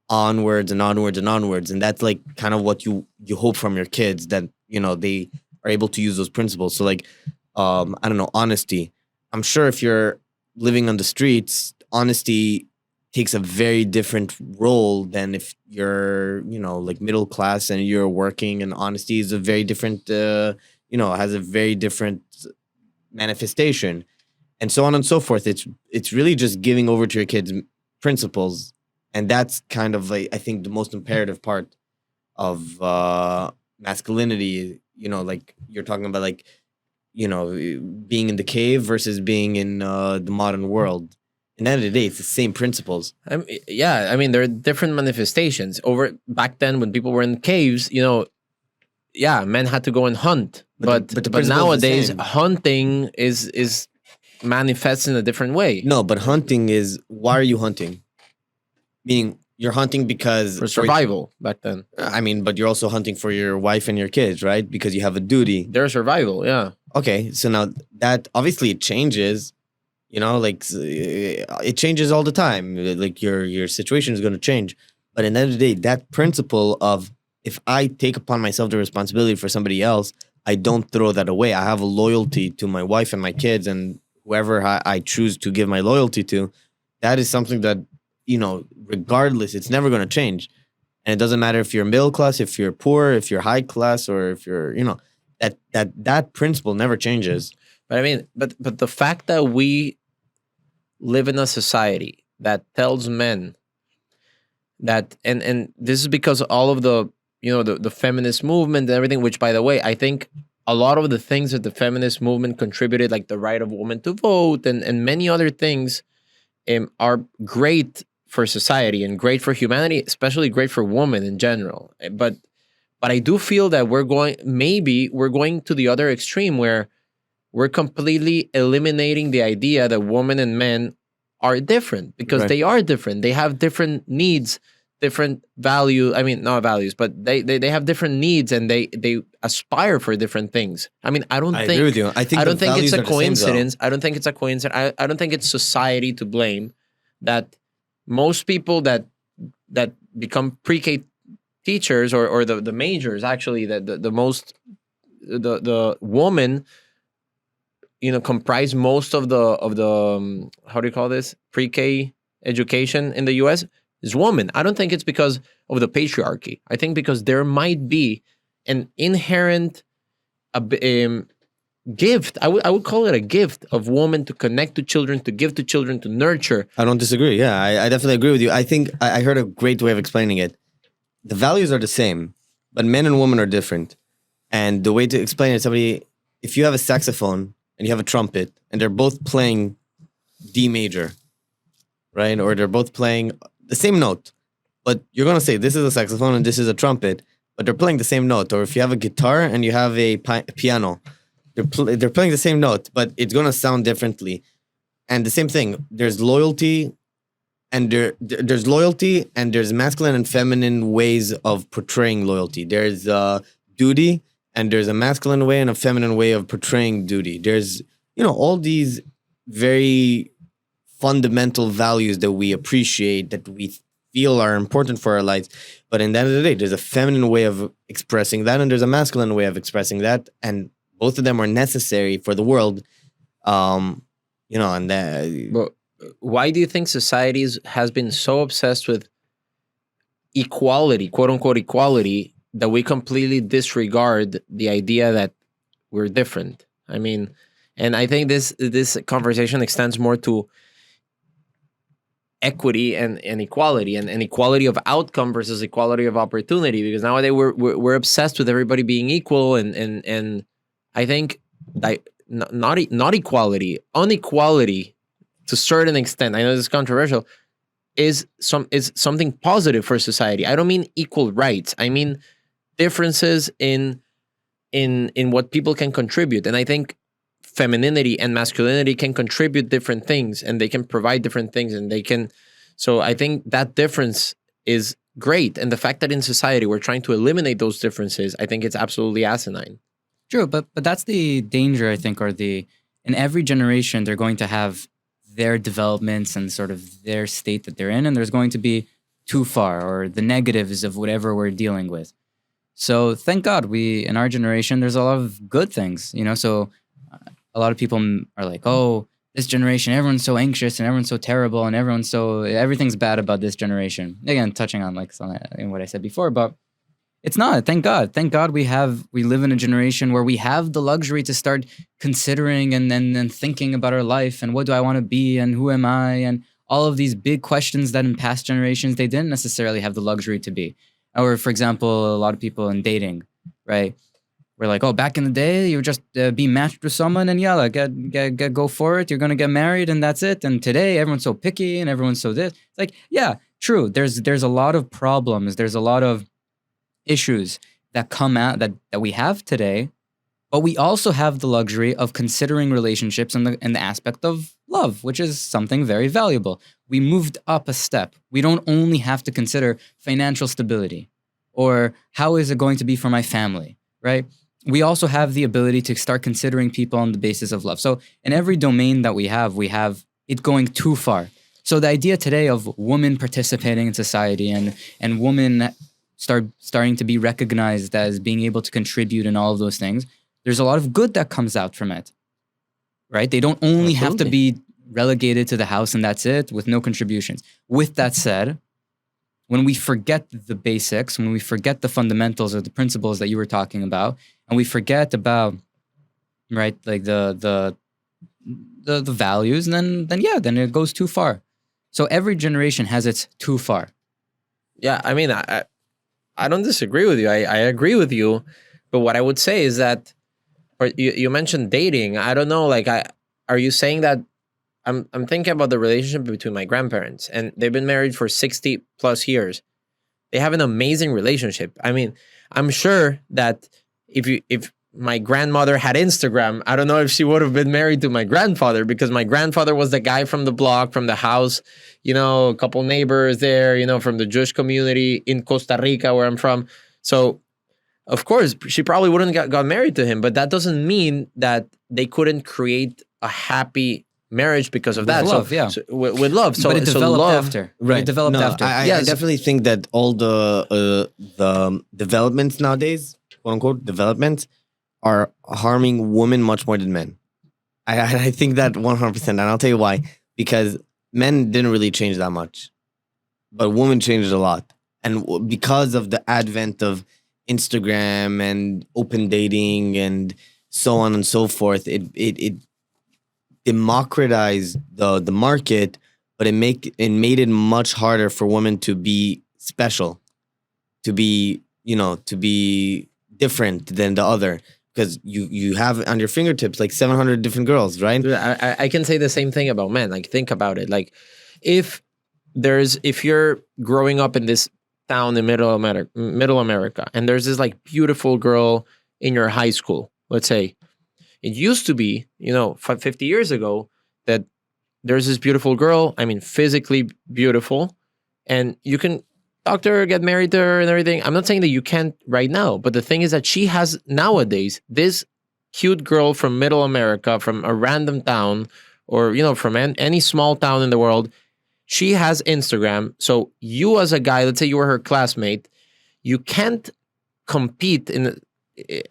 onwards and onwards and onwards. And that's like kind of what you hope from your kids, that, they are able to use those principles. So like, I don't know, honesty. I'm sure if you're living on the streets, honesty takes a very different role than if you're, like middle class and you're working, and honesty is a very different, has a very different manifestation, and so on and so forth. It's really just giving over to your kids principles. And that's kind of like, I think, the most imperative part of masculinity. Like you're talking about, like, being in the cave versus being in the modern world. At the end of the day, it's the same principles. I mean, there are different manifestations. Back then, when people were in caves, men had to go and hunt. But nowadays, hunting is manifests in a different way. No, but hunting is, why are you hunting? Meaning, you're hunting because For survival back then. I mean, but you're also hunting for your wife and your kids, right? Because you have a duty. Their survival, yeah. Okay, so now that obviously it changes, like it changes all the time. Like your situation is going to change. But at the end of the day, that principle of, if I take upon myself the responsibility for somebody else, I don't throw that away. I have a loyalty to my wife and my kids and whoever I choose to give my loyalty to. That is something that, regardless, it's never going to change. And it doesn't matter if you're middle class, if you're poor, if you're high class, or if you're, that principle never changes. But I mean, but the fact that we live in a society that tells men that, and this is because all of the, the feminist movement and everything, which, by the way, I think a lot of the things that the feminist movement contributed, like the right of women to vote and many other things, are great for society and great for humanity, especially great for women in general. But I do feel that we're going to the other extreme, where we're completely eliminating the idea that women and men are different, because Right. they are different. They have different needs, different value. I mean, not values, but they have different needs, and they aspire for different things. I mean, I agree with you. I think don't the think it's values a are the same, though. coincidence. I don't think it's a coincidence. I don't think it's society to blame that most people that become pre-K teachers, or the majors, actually, the most, the woman, comprise most of the how do you call this, pre-K education in the US is woman. I don't think it's because of the patriarchy. I think because there might be an inherent gift. I would call it a gift of woman to connect to children, to give to children, to nurture. I don't disagree. Yeah, I definitely agree with you. I think I heard a great way of explaining it. The values are the same, but men and women are different. And the way to explain it, if you have a saxophone and you have a trumpet, and they're both playing D major, right? Or they're both playing the same note, but you're going to say this is a saxophone and this is a trumpet, but they're playing the same note. Or if you have a guitar and you have a piano, they're playing the same note, but it's going to sound differently. And the same thing, there's loyalty, and there's loyalty, and there's masculine and feminine ways of portraying loyalty. There's duty, and there's a masculine way and a feminine way of portraying duty. There's, all these very fundamental values that we appreciate, that we feel are important for our lives. But in the end of the day, there's a feminine way of expressing that, and there's a masculine way of expressing that. And both of them are necessary for the world. And But why do you think society has been so obsessed with equality, quote unquote equality, that we completely disregard the idea that we're different? I mean, and I think this conversation extends more to equity and equality, and equality of outcome versus equality of opportunity, because nowadays we're obsessed with everybody being equal, and I think that not equality, inequality to a certain extent, I know this is controversial, is something positive for society. I don't mean equal rights. I mean differences in what people can contribute. And I think femininity and masculinity can contribute different things, and they can provide different things, and they can. So I think that difference is great. And the fact that in society we're trying to eliminate those differences, I think it's absolutely asinine. True, but that's the danger, I think, in every generation, they're going to have their developments and sort of their state that they're in, and there's going to be too far, or the negatives of whatever we're dealing with. So thank God in our generation, there's a lot of good things, so a lot of people are like, oh, this generation, everyone's so anxious and everyone's so terrible and everything's bad about this generation. Again, touching on what I said before, but it's not. Thank God. Thank God we live in a generation where we have the luxury to start considering and thinking about our life and what do I want to be and who am I, and all of these big questions that in past generations they didn't necessarily have the luxury to be. Or, for example, a lot of people in dating, right? We're like, oh, back in the day, you would just be matched with someone and go for it. You're going to get married and that's it. And today, everyone's so picky and everyone's so this. It's like, yeah, true. There's a lot of problems. There's a lot of issues that come out that we have today, but we also have the luxury of considering relationships in the aspect of love, which is something very valuable. We moved up a step. We don't only have to consider financial stability or how is it going to be for my family, right? We also have the ability to start considering people on the basis of love. So in every domain that we have it going too far. So the idea today of women participating in society and women starting to be recognized as being able to contribute in all of those things, there's a lot of good that comes out from it, right? They don't only have to be relegated to the house and that's it with no contributions. With that said, when we forget the basics, when we forget the fundamentals or the principles that you were talking about, and we forget about right? Like the values, and then it goes too far. So every generation has its too far. Yeah, I mean, I don't disagree with you. I agree with you, but what I would say is that, or you mentioned dating. I don't know. Like, are you saying that? I'm thinking about the relationship between my grandparents, and they've been married for 60 plus years. They have an amazing relationship. I mean, I'm sure that if my grandmother had Instagram, I don't know if she would have been married to my grandfather, because my grandfather was the guy from the block, from the house, a couple neighbors there, from the Jewish community in Costa Rica, where I'm from. So, of course, she probably wouldn't got married to him, but that doesn't mean that they couldn't create a happy marriage because of that. Love, with love. So, but it developed after. Right. It developed No, after. I definitely think that all the developments nowadays, quote unquote, developments, are harming women much more than men. I think that 100%, and I'll tell you why. Because men didn't really change that much, but women changed a lot. And because of the advent of Instagram and open dating and so on and so forth, it democratized the market, but it made it much harder for women to be special, to be different than the other, because you have on your fingertips like 700 different girls, right? Dude, I can say the same thing about men. Like, think about it. Like, if you're growing up in this town in middle America, and there's this like beautiful girl in your high school, let's say. It used to be, 50 years ago, that there's this beautiful girl, I mean, physically beautiful, and you can talk to her, get married to her and everything. I'm not saying that you can't right now, but the thing is that she has nowadays this cute girl from middle America, from a random town, or, from any small town in the world. She has Instagram. So you, as a guy, let's say you were her classmate, you can't compete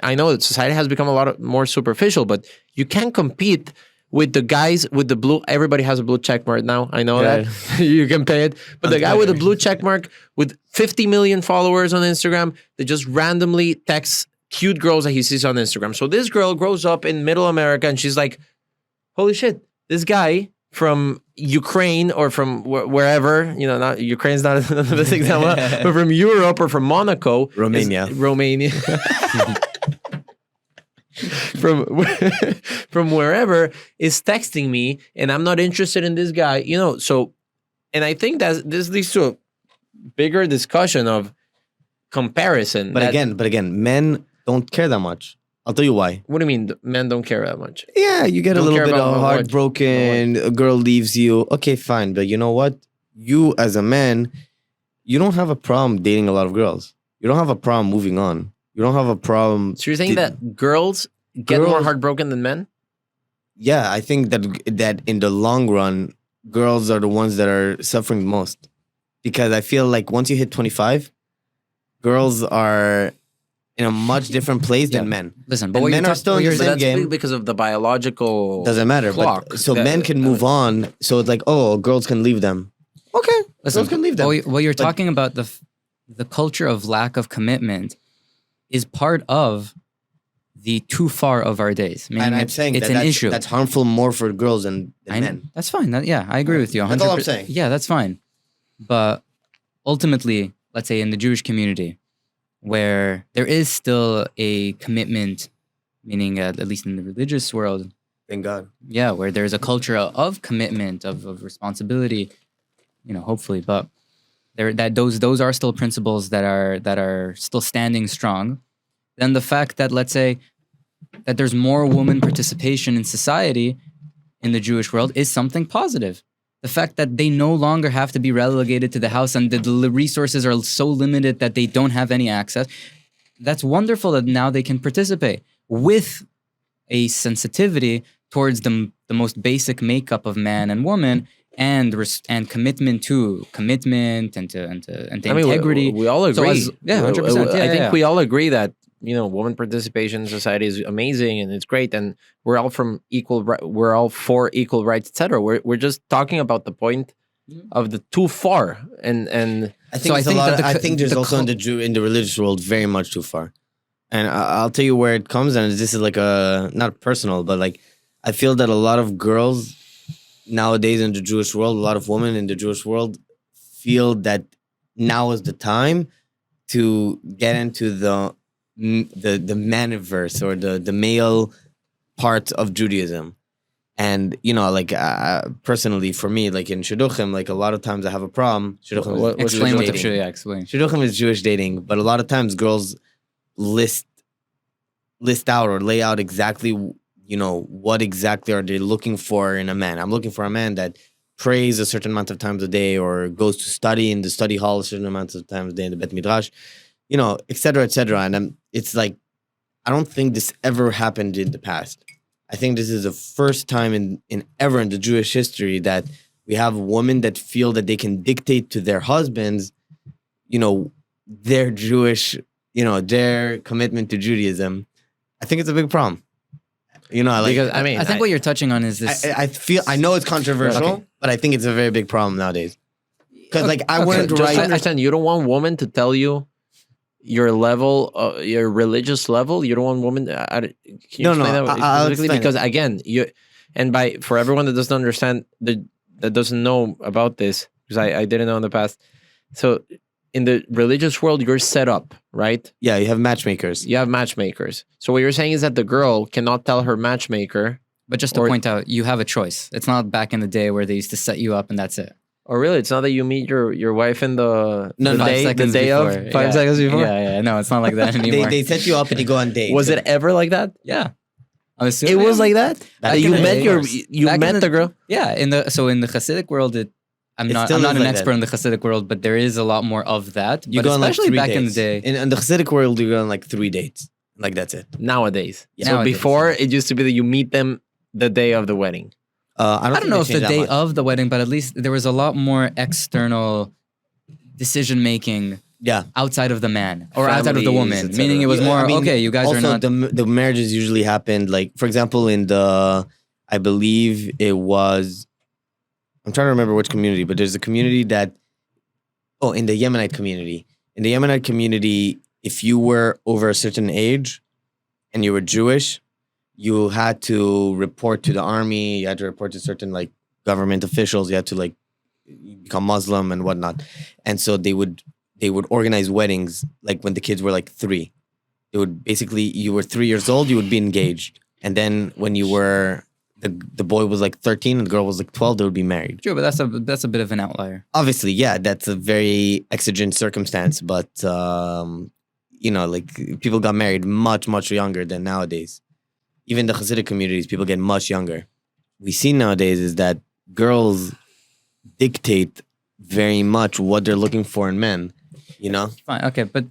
I know that society has become a lot more superficial, but you can't compete with the guys with the blue. Everybody has a blue check mark now. I know that you can pay it, but the guy with the blue check mark with 50 million followers on Instagram that just randomly texts cute girls that he sees on Instagram. So this girl grows up in middle America, and she's like, "Holy shit, this guy from Ukraine or from wherever, not Ukraine's not the best example, but from Europe or from Monaco, Romania, from wherever, is texting me, and I'm not interested in this guy, So, and I think that this leads to a bigger discussion of comparison. But again, men don't care that much. I'll tell you why. What do you mean men don't care that much? Yeah, you get a little bit of heartbroken, a girl leaves you. Okay, fine. But you know what? You, as a man, you don't have a problem dating a lot of girls. You don't have a problem moving on. You don't have a problem. So you're saying that girls get more heartbroken than men? Yeah, I think that in the long run, girls are the ones that are suffering the most. Because I feel like once you hit 25, girls are in a much different place than men. Listen, but men are still in the same game because of the biological doesn't matter. clock. But, so men can move on. So it's like, oh, girls can leave them. Okay, girls can leave them. What you're talking about, the culture of lack of commitment, is part of the too far of our days. And I'm saying it's an issue that's harmful more for girls than men. That's fine. I agree with you. 100%. That's all I'm saying. Yeah, that's fine. But ultimately, let's say in the Jewish community, where there is still a commitment, meaning at least in the religious world, thank God. Yeah, where there's a culture of commitment, of responsibility, hopefully, but those are still principles that are still standing strong. Then the fact that, let's say, that there's more woman participation in society in the Jewish world is something positive. The fact that they no longer have to be relegated to the house and the resources are so limited that they don't have any access, that's wonderful that now they can participate with a sensitivity towards the most basic makeup of man and woman, and commitment and to integrity. We all agree. 100%. I think we all agree that woman participation in society is amazing and it's great, and we're all for equal rights, etc. We're just talking about the point of the too far, and I think there's also in the religious world very much too far. And I'll tell you where it comes, and this is like a not personal, but like I feel that a lot of girls nowadays in the Jewish world, a lot of women in the Jewish world feel that now is the time to get into the maniverse or the male part of Judaism. And like personally for me, like in shidduchim, like a lot of times I have a problem. Shidduchim is Explain what Jewish dating. explain. Shidduchim is Jewish dating, but a lot of times girls list out or lay out exactly what exactly are they looking for in a man. I'm looking for a man that prays a certain amount of times a day or goes to study in the study hall a certain amount of times a day in the Bet Midrash, et cetera, et cetera. And it's like, I don't think this ever happened in the past. I think this is the first time in ever in the Jewish history that we have women that feel that they can dictate to their husbands, their Jewish, their commitment to Judaism. I think it's a big problem. Because I think what you're touching on is this. I know it's controversial, but I think it's a very big problem nowadays. Because I wouldn't just write. understand, you don't want women to tell you your level, your religious level. You don't want women. Can you explain that I'll specifically? explain Because again, for everyone that doesn't understand, that doesn't know about this, because I didn't know in the past. So in the religious world, you're set up, right? Yeah, you have matchmakers. You have matchmakers. So what you're saying is that the girl cannot tell her matchmaker. But just to point out, you have a choice. It's not back in the day where they used to set you up and that's it. Oh, really? It's not that you meet your wife in the seconds day before. of 5 seconds before? Yeah. No, it's not like that anymore. They set you up and you go on dates. Was it ever like that? Yeah. It was like that? You met the girl? Yeah. In the Hasidic world, I'm not an expert in the Hasidic world, but there is a lot more of that. You but go on especially like 3 back dates. in the day. In the Hasidic world, you go on like 3 dates. Like that's it. Nowadays. Yeah. So Nowadays, before, it used to be that you meet them the day of the wedding. I don't know if the day of the wedding, but at least there was a lot more external decision making. Yeah. Outside of the man or outside of the Families, woman, et meaning it was more okay. You guys also, are not. the marriages usually happened like, for example, I believe it was. I'm trying to remember which community, but there's a community that. Oh, in the Yemenite community. In the Yemenite community, if you were over a certain age, and you were Jewish, you had to report to the army. You had to report to certain like government officials. You had to like become Muslim and whatnot. And so they would organize weddings like when the kids were like 3. It would basically, you were 3 years old, you would be engaged. And then when you were, the boy was like 13 and the girl was like 12, they would be married. True, but that's a bit of an outlier. Obviously, yeah, that's a very exigent circumstance. But, like people got married much, much younger than nowadays. Even the Hasidic communities, people get much younger. We see nowadays is that girls dictate very much what they're looking for in men, Fine, okay, but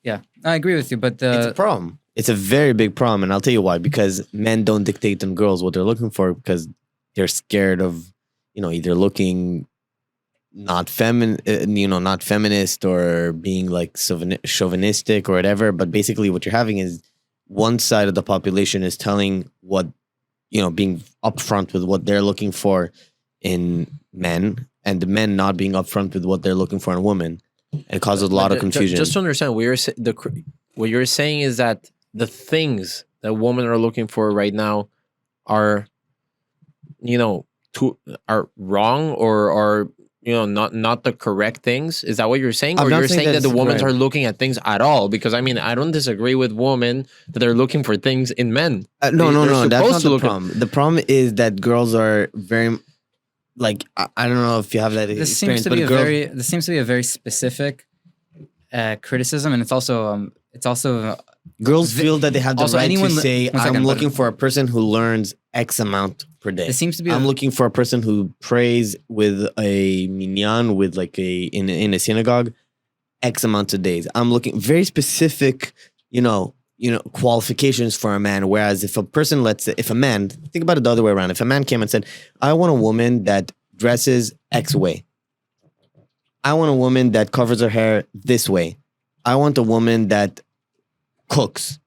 yeah, I agree with you. But it's a problem. It's a very big problem, and I'll tell you why. Because men don't dictate to girls what they're looking for because they're scared of, either looking not feminist or being like chauvinistic or whatever. But basically, what you're having is one side of the population is telling what, being upfront with what they're looking for in men, and the men not being upfront with what they're looking for in women. It causes a lot of confusion. Just to understand, what you're saying is that the things that women are looking for right now are, are wrong or are not the correct things. Is that what you're saying? Or you're saying that the women are looking at things at all? Because I don't disagree with women that they're looking for things in men. No. That's not the problem. The problem is that girls are very, like, I don't know if you have that experience. This seems to be a very specific criticism, and it's also girls feel that they have the right to say, I'm looking for a person who learns X amount per day. It seems to be. I'm looking for a person who prays with a minyan, with like in a synagogue, X amount of days. I'm looking very specific, qualifications for a man. Whereas if a man, think about it the other way around. If a man came and said, I want a woman that dresses X way. I want a woman that covers her hair this way. I want a woman that cooks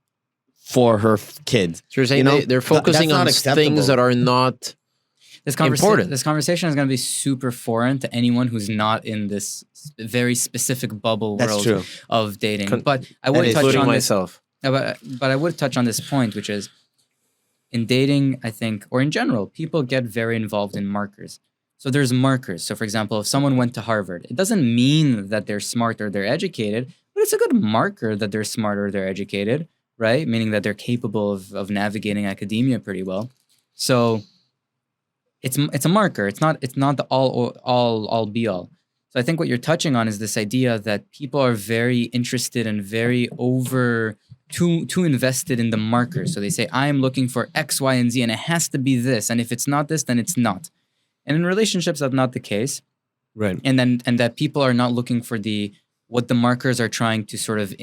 for her kids. So you're saying they're focusing on things that are not important. This conversation is going to be super foreign to anyone who's not in this very specific bubble world of dating. But I would touch on myself. But I would touch on this point, which is in dating, I think, or in general, people get very involved in markers. So there's markers. So for example, if someone went to Harvard, it doesn't mean that they're smart or they're educated, but it's a good marker that they're smart or they're educated, right? Meaning that they're capable of navigating academia pretty well. So it's a marker. It's not the all be all. So I think what you're touching on is this idea that people are very interested and very too invested in the markers. So they say, I am looking for X, Y, and Z, and it has to be this. And if it's not this, then it's not. And in relationships, that's not the case. Right. And that people are not looking for what the markers are trying to sort of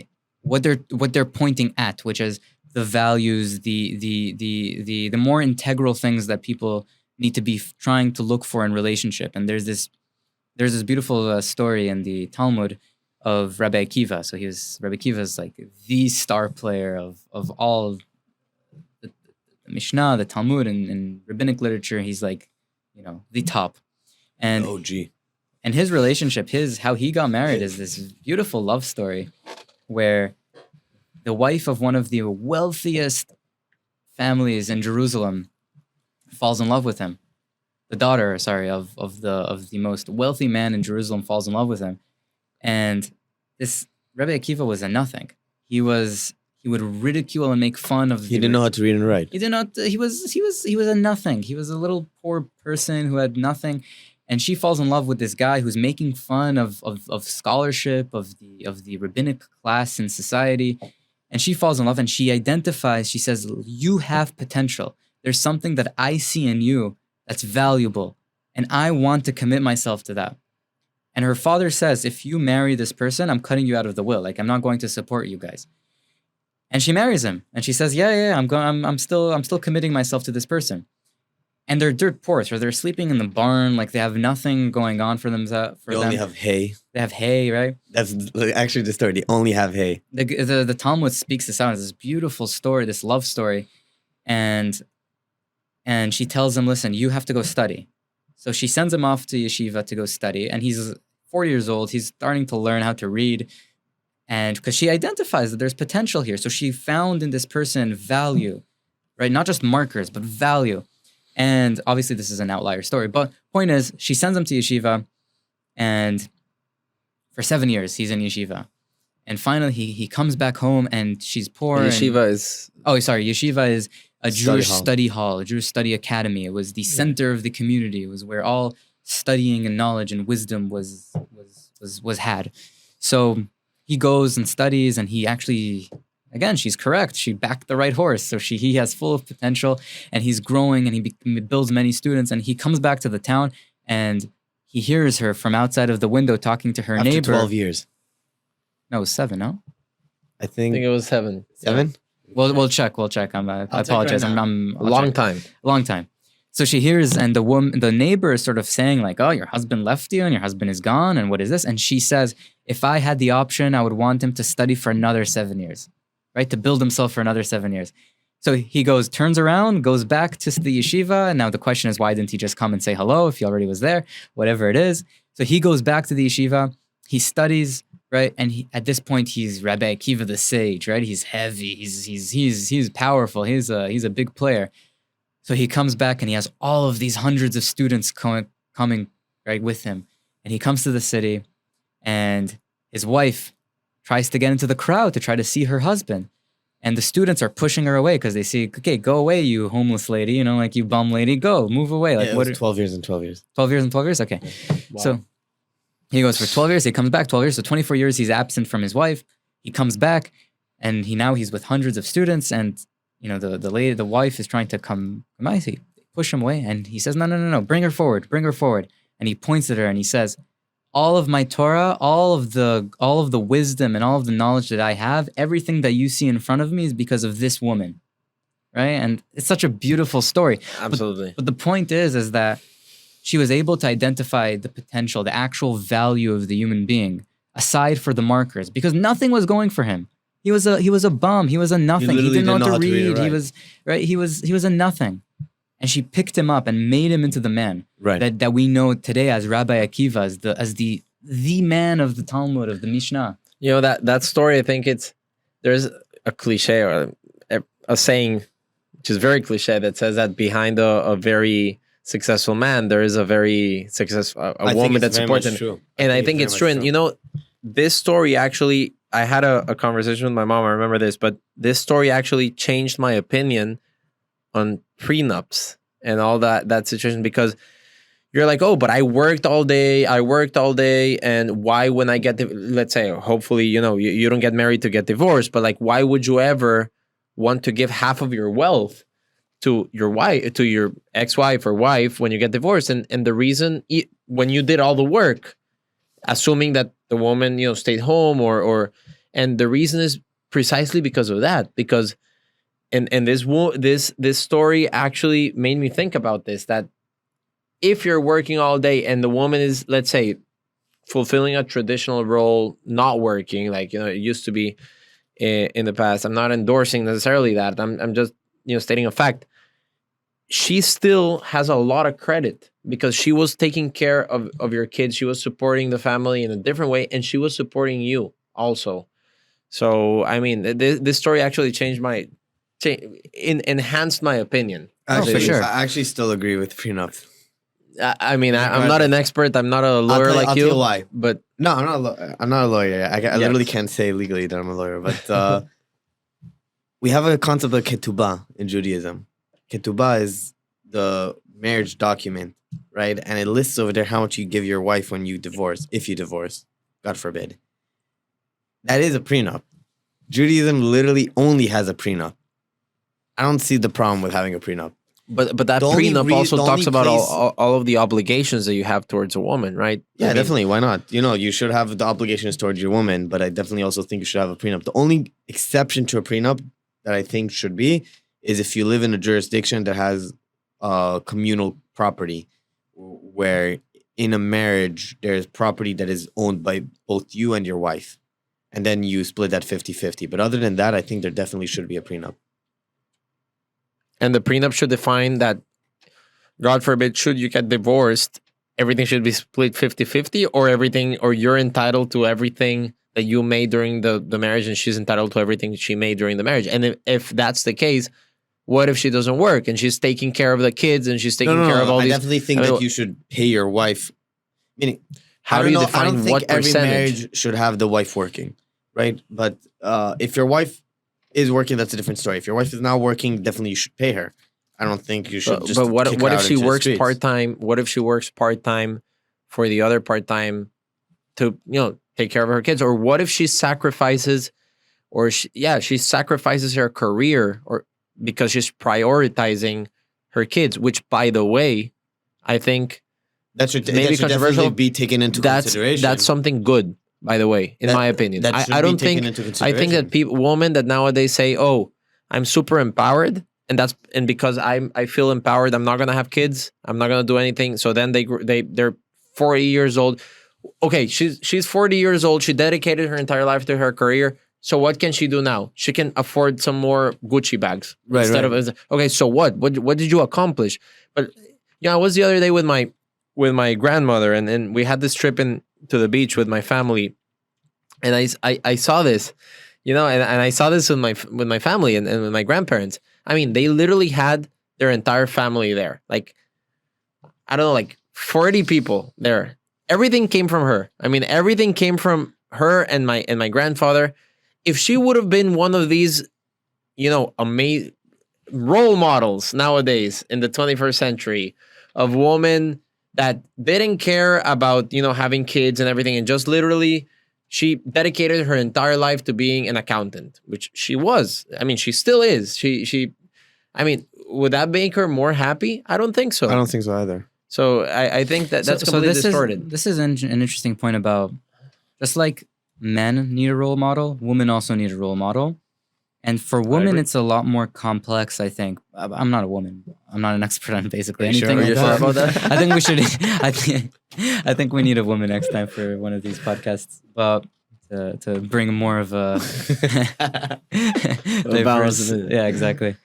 what they're pointing at, which is the values, the more integral things that people need to be trying to look for in relationship. And there's this beautiful story in the Talmud of Rabbi Akiva. So Rabbi Akiva is like the star player of all the Mishnah, the Talmud, and rabbinic literature. He's like, the top. And OG. And his relationship, how he got married is this beautiful love story where the wife of one of the wealthiest families in Jerusalem falls in love with him. The daughter, of the most wealthy man in Jerusalem falls in love with him. And this Rebbe Akiva was a nothing. He would ridicule and make fun of. He didn't know how to read and write. He did not. He was a nothing. He was a little poor person who had nothing. And she falls in love with this guy who's making fun of scholarship, of the rabbinic class in society. And she falls in love and she identifies, she says, you have potential. There's something that I see in you that's valuable. And I want to commit myself to that. And her father says, if you marry this person, I'm cutting you out of the will. Like, I'm not going to support you guys. And she marries him. And she says, yeah, I'm still committing myself to this person. And they're dirt poor, so they're sleeping in the barn, like they have nothing going on for them. They only have hay. They have hay, right? That's actually the story. They only have hay. The Talmud speaks this out. It's this beautiful story, this love story. And she tells him, listen, you have to go study. So she sends him off to yeshiva to go study. And he's 4 years old. He's starting to learn how to read. And because she identifies that there's potential here. So she found in this person value, right? Not just markers, but value. And obviously this is an outlier story, but point is, she sends him to yeshiva, and for 7 years he's in yeshiva. And finally he comes back home and she's poor. Yeshiva is a Jewish study hall, a Jewish study academy. It was the center of the community. It was where all studying and knowledge and wisdom was had. So he goes and studies, and he actually, again, she's correct. She backed the right horse. So he has full of potential, and he's growing, and he builds many students, and he comes back to the town, and he hears her from outside of the window talking to her neighbor. After 12 years. No, it was 7, no? I I think think it was 7. 7? We'll check. I apologize. Right I'm A long time. long time. So she hears, and the neighbor is sort of saying like, oh, your husband left you and your husband is gone. And what is this? And she says, if I had the option, I would want him to study for another 7 years, right? To build himself for another 7 years. So he turns around, goes back to the yeshiva. And now the question is, why didn't he just come and say hello if he already was there? Whatever it is. So he goes back to the yeshiva. He studies, right? And at this point, he's Rabbi Akiva the sage, right? He's heavy. He's powerful. He's a big player. So he comes back and he has all of these hundreds of students coming right with him. And he comes to the city, and his wife tries to get into the crowd to try to see her husband. And the students are pushing her away because they see, okay, go away, you homeless lady, like you bum lady, go, move away. Like, it was 12 years and 12 years. 12 years and 12 years? Okay. Wow. So he goes for 12 years, he comes back 12 years. So 24 years he's absent from his wife. He comes back, and he's with hundreds of students, and the wife is trying to come out. They push him away, and he says, no, bring her forward. And he points at her and he says, all of my Torah, all of the wisdom and all of the knowledge that I have, everything that you see in front of me is because of this woman, right? And it's such a beautiful story. Absolutely. But the point is that she was able to identify the potential, the actual value of the human being, aside for the markers, because nothing was going for him. He was a bum. He was a nothing. He didn't know how to read. He was a nothing. And she picked him up and made him into the man that we know today as Rabbi Akiva, as the man of the Talmud, of the Mishnah. That story, I think a cliche or a saying, which is very cliche, that says that behind a very successful man, there is a very successful a woman that supports him. True. And I think it's true. And you know, this story actually, I had a conversation with my mom. I remember this, but this story actually changed my opinion on prenups and all that situation, because you're like, oh, but I worked all day, and why, when I get let's say, hopefully, you know, you don't get married to get divorced, but like, why would you ever want to give half of your wealth to your wife, to your ex-wife or wife, when you get divorced? And the reason, when you did all the work, assuming that the woman, you know, stayed home, and the reason is precisely because of that, because and this story actually made me think about this, that if you're working all day and the woman is, let's say, fulfilling a traditional role, not working, like, you know, it used to be in the past. I'm not endorsing necessarily that. I'm just, you know, stating a fact. She still has a lot of credit, because she was taking care of your kids. She was supporting the family in a different way, and she was supporting you also. So, I mean, this story actually enhanced my opinion. Actually, for sure. I actually still agree with prenups. I mean, I'm not an expert. I'm not a lawyer I'll like tell you. you why. But No, I'm not a lawyer. I literally can't say legally that I'm a lawyer. But we have a concept of ketubah in Judaism. Ketubah is the marriage document, right? And it lists over there how much you give your wife when you divorce, if you divorce, God forbid. That is a prenup. Judaism literally only has a prenup. I don't see the problem with having a prenup. But that The only prenup rea- also the talks only about place- all of the obligations that you have towards a woman, right? Yeah, I mean, definitely. Why not? You know, you should have the obligations towards your woman, but I definitely also think you should have a prenup. The only exception to a prenup that I think should be is if you live in a jurisdiction that has communal property, where in a marriage there's property that is owned by both you and your wife, and then you split that 50-50. But other than that, I think there definitely should be a prenup. And the prenup should define that, God forbid, should you get divorced, everything should be split 50-50, or everything, or you're entitled to everything that you made during the marriage, and she's entitled to everything she made during the marriage. And if that's the case, what if she doesn't work and she's taking care of the kids and she's taking care of all I these? definitely think that you should pay your wife. Meaning, How do you I define don't think what every percentage? marriage should have the wife working, right? But if your wife is working, that's a different story. If your wife is not working, definitely you should pay her. I don't think you should just. But what kick her if out she into the works streets. part time? What if she works part time for the other part time to, you know, take care of her kids? Or what if she sacrifices, she sacrifices her career, or because she's prioritizing her kids, which, by the way, I think That should maybe that should controversial, definitely be taken into consideration. that's something good, by the way, in my opinion. That should I don't be taken think into I think that consideration. women that nowadays say, "Oh, I'm super empowered," and because I feel empowered, I'm not gonna have kids. I'm not gonna do anything. So then they're 40 years old. Okay, she's 40 years old. She dedicated her entire life to her career. So what can she do now? She can afford some more Gucci bags instead of okay. So what? What did you accomplish? But yeah, I was the other day with my grandmother, and we had this trip to the beach with my family, and I saw this, you know, and I saw this with my family and with my grandparents. I mean, they literally had their entire family there, like, I don't know, like 40 people there. Everything came from her. I mean, everything came from her and my grandfather. If she would have been one of these, you know, amazing role models nowadays in the 21st century of women that didn't care about, you know, having kids and everything, and just literally she dedicated her entire life to being an accountant, which she was. I mean, she still is. I mean, would that make her more happy? I don't think so. I don't think so either. So I think that's completely distorted. This is an interesting point about, just like men need a role model, women also need a role model. And for women, agree. it's a lot more complex, I think. I'm not a woman. I'm not an expert on basically anything. Are you like sure that. about that? I think we should. I think we need a woman next time for one of these podcasts. But to bring more of a diverse, yeah, exactly.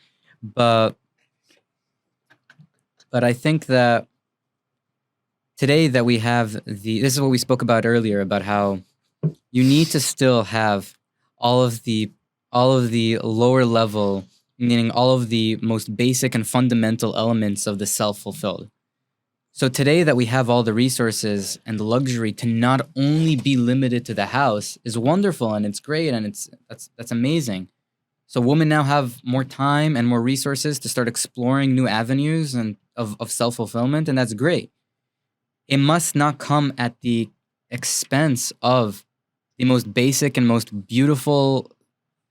But I think that today that we have this is what we spoke about earlier, about how you need to still have all of the all of the lower level, meaning all of the most basic and fundamental elements of the self fulfilled. So today that we have all the resources and the luxury to not only be limited to the house is wonderful and it's great and that's amazing. So women now have more time and more resources to start exploring new avenues and of self-fulfillment, and that's great. It must not come at the expense of the most basic and most beautiful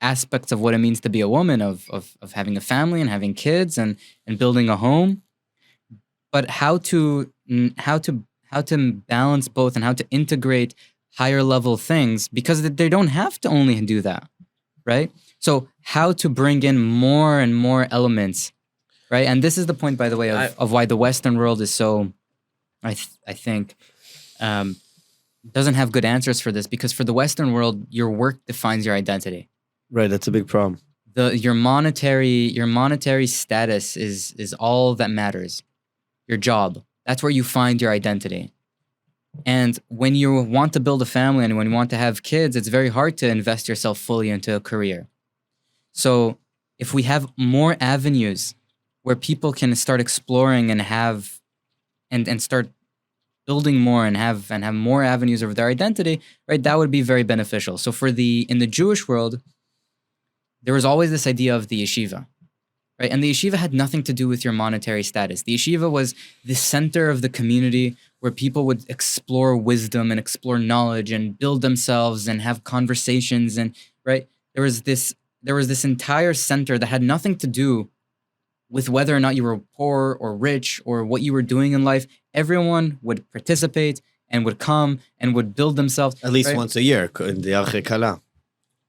aspects of what it means to be a woman, of having a family and having kids and building a home. But how to balance both and how to integrate higher level things, because they don't have to only do that, right? So how to bring in more and more elements, right? And this is the point, by the way, of why the Western world is so, I think, doesn't have good answers for this, because for the Western world, your work defines your identity. Right, that's a big problem. Your monetary status is all that matters. Your job, that's where you find your identity. And when you want to build a family and when you want to have kids, it's very hard to invest yourself fully into a career. So if we have more avenues where people can start exploring and have and start building more and have more avenues of their identity, right, that would be very beneficial. So in the Jewish world, there was always this idea of the yeshiva, right? And the yeshiva had nothing to do with your monetary status. The yeshiva was the center of the community where people would explore wisdom and explore knowledge and build themselves and have conversations. And right, there was this entire center that had nothing to do with whether or not you were poor or rich or what you were doing in life. Everyone would participate and would come and would build themselves. At least right? once a year, in the JKC.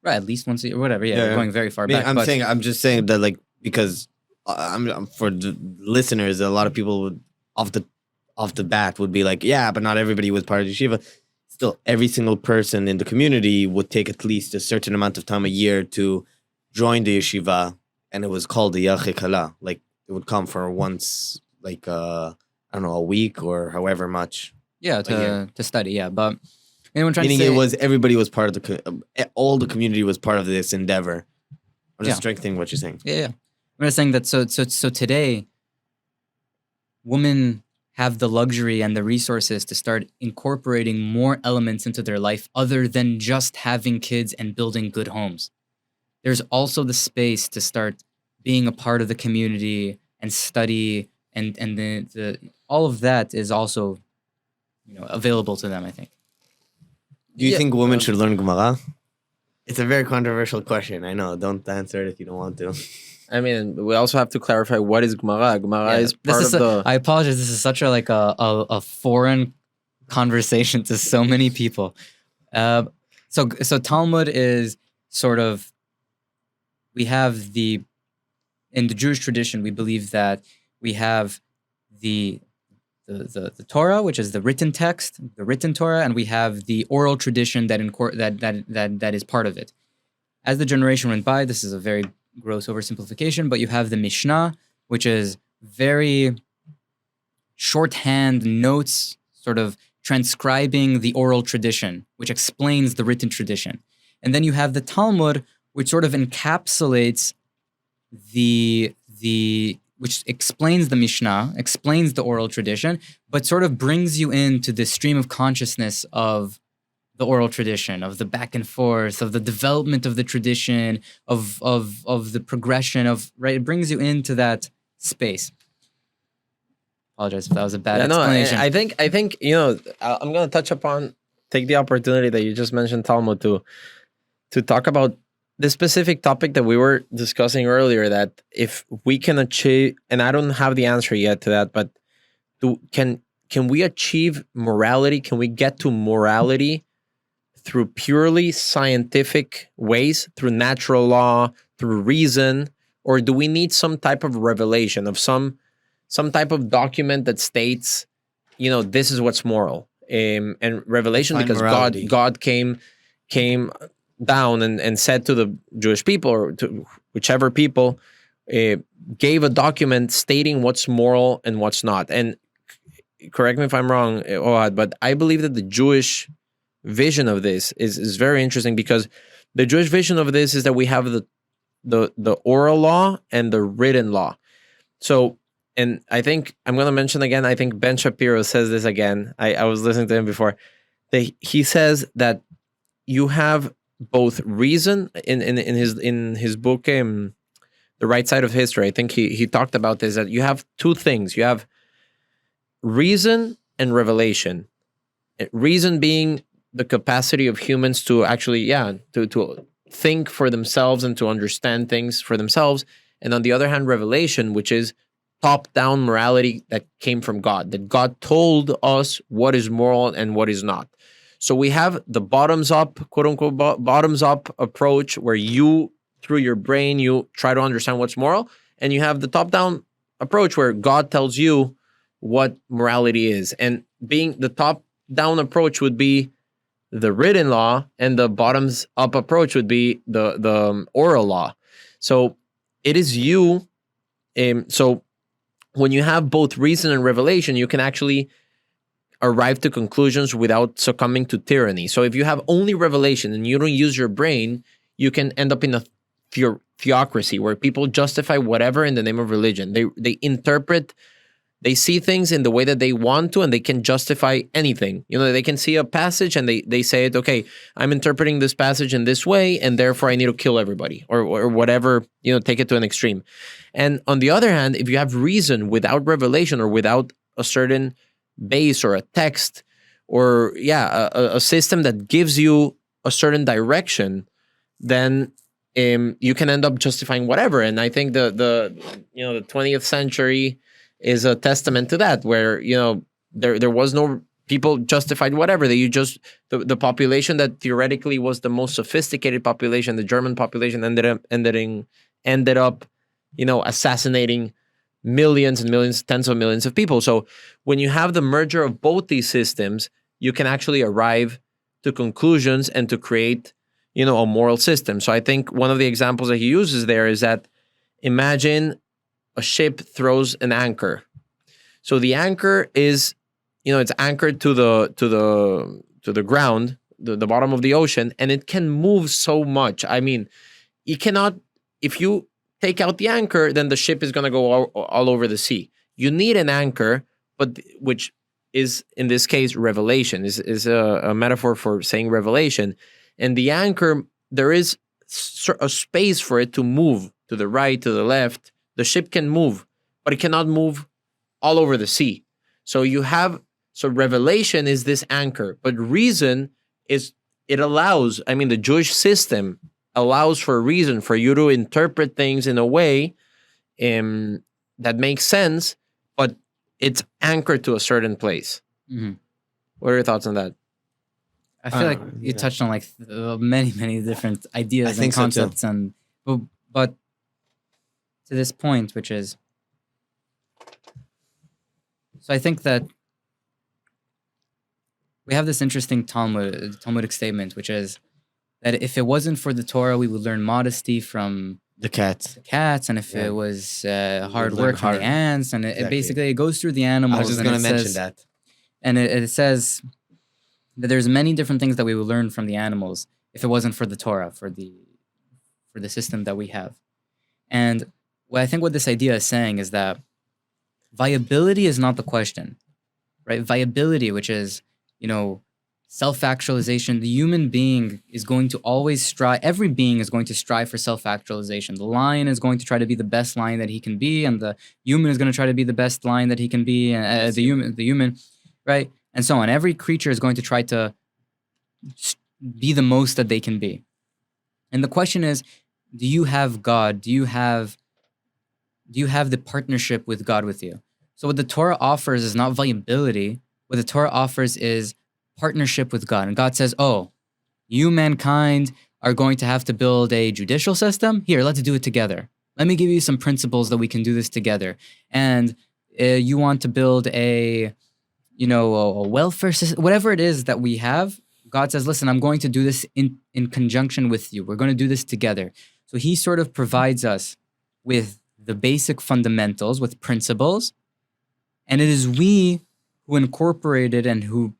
Right, at least once a year, whatever. Yeah, we're going very far back. I'm just saying that, like, because I'm for the listeners, a lot of people would off the bat would be like, yeah, but not everybody was part of the yeshiva. Still, every single person in the community would take at least a certain amount of time a year to join the yeshiva, and it was called the JKC. Like, it would come for once, like I don't know, a week or however much. Yeah, to study. Yeah, but anyone trying meaning to say, it was everybody was part of all the community was part of this endeavor. I'm just strengthening what you're saying. Yeah. I'm just saying that so today, women have the luxury and the resources to start incorporating more elements into their life other than just having kids and building good homes. There's also the space to start being a part of the community and study, and the all of that is also, available to them, I think. Do you think women should learn Gemara? It's a very controversial question. I know. Don't answer it if you don't want to. I mean, we also have to clarify what is Gemara. Gemara is part of the... I apologize. This is such a foreign conversation to so many people. So Talmud is sort of... We have in the Jewish tradition, we believe that we have the Torah, which is the written text, the written Torah, and we have the oral tradition that is part of it. As the generation went by, this is a very gross oversimplification, but you have the Mishnah, which is very shorthand notes, sort of transcribing the oral tradition, which explains the written tradition. And then you have the Talmud, which sort of encapsulates which explains the Mishnah, explains the oral tradition, but sort of brings you into the stream of consciousness of the oral tradition, of the back and forth, of the development of the tradition, of the progression of, right? It brings you into that space. Apologize if that was a bad explanation. I think I'm going to take the opportunity that you just mentioned, Talmud, to talk about the specific topic that we were discussing earlier, that if we can achieve, and I don't have the answer yet to that, but can we achieve morality? Can we get to morality through purely scientific ways, through natural law, through reason, or do we need some type of revelation of some type of document that states, this is what's moral, and revelation? Because morality. God came down and said to the Jewish people, or to whichever people, gave a document stating what's moral and what's not. And correct me if I'm wrong, Ohad, but I believe that the Jewish vision of this is very interesting, because the Jewish vision of this is that we have the oral law and the written law. So, and I think I'm going to mention again, I think Ben Shapiro says this again. I was listening to him before. He says that you have both reason in his book, The Right Side of History. I think he talked about this, that you have two things. You have reason and revelation. Reason being the capacity of humans to actually, to think for themselves and to understand things for themselves. And on the other hand, revelation, which is top-down morality that came from God, that God told us what is moral and what is not. So we have the bottoms-up, quote-unquote, bottoms-up approach, where you, through your brain, you try to understand what's moral. And you have the top-down approach, where God tells you what morality is. And being the top-down approach would be the written law, and the bottoms-up approach would be the oral law. So it is you. So when you have both reason and revelation, you can actually arrive to conclusions without succumbing to tyranny. So if you have only revelation and you don't use your brain, you can end up in a theocracy, where people justify whatever in the name of religion. They interpret, they see things in the way that they want to, and they can justify anything. They can see a passage and they say it, okay, I'm interpreting this passage in this way, and therefore I need to kill everybody, or whatever, take it to an extreme. And on the other hand, if you have reason without revelation, or without a certain base or a text, or a system that gives you a certain direction, then you can end up justifying whatever. And I think the 20th century is a testament to that, where there was no, people justified whatever. The population that theoretically was the most sophisticated population, the German population, ended up assassinating millions and millions, tens of millions of people. So when you have the merger of both these systems, you can actually arrive to conclusions and to create a moral system. So I think one of the examples that he uses there is that, imagine a ship throws an anchor. So the anchor is, it's anchored to the ground, the bottom of the ocean, and it can move so much. I mean, you cannot, if you take out the anchor, then the ship is going to go all over the sea. You need an anchor, but which is, in this case, revelation, is a metaphor for saying revelation. And the anchor, there is a space for it to move to the right, to the left. The ship can move, but it cannot move all over the sea. So revelation is this anchor, but reason allows, the Jewish system allows for a reason for you to interpret things in a way that makes sense, but it's anchored to a certain place. Mm-hmm. What are your thoughts on that? I feel like you touched on many, many different ideas and concepts, but to this point, which is, so I think that we have this interesting Talmudic statement, which is that if it wasn't for the Torah, we would learn modesty from the cats, and if it was hard work from the ants, and it basically, it goes through the animals. I was just going to mention that. And it says that there's many different things that we would learn from the animals if it wasn't for the Torah, for the system that we have. And I think what this idea is saying is that viability is not the question, right? Viability, which is, self-actualization. The human being is going to always strive. Every being is going to strive for self-actualization. The lion is going to try to be the best lion that he can be, and the human is going to try to be the best lion that he can be. The human, right, and so on. Every creature is going to try to be the most that they can be. And the question is, do you have God? Do you have the partnership with God with you? So what the Torah offers is not viability. What the Torah offers is partnership with God. And God says, oh, you, mankind, are going to have to build a judicial system? Here, let's do it together. Let me give you some principles that we can do this together. And you want to build a welfare system, whatever it is that we have, God says, listen, I'm going to do this in conjunction with you. We're going to do this together. So he sort of provides us with the basic fundamentals, with principles. And it is we who incorporate it and who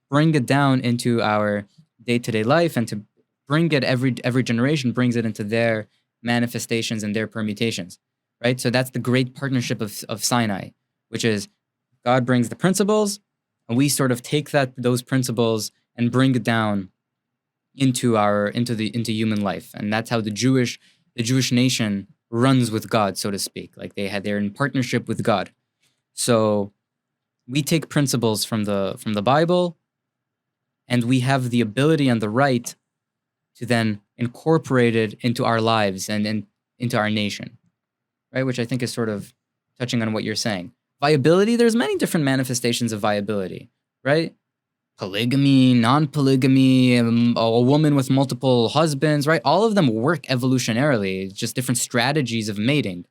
bring it down into our day-to-day life, and to bring it every generation brings it into their manifestations and their permutations, right? So that's the great partnership of Sinai, which is God brings the principles, and we sort of take those principles and bring it down into human life. And that's how the Jewish nation runs with God, so to speak. Like they're in partnership with God. So we take principles from the Bible, and we have the ability and the right to then incorporate it into our lives and into our nation, right? Which I think is sort of touching on what you're saying. Viability, there's many different manifestations of viability, right? Polygamy, non-polygamy, a woman with multiple husbands, right? All of them work evolutionarily. It's just different strategies of mating.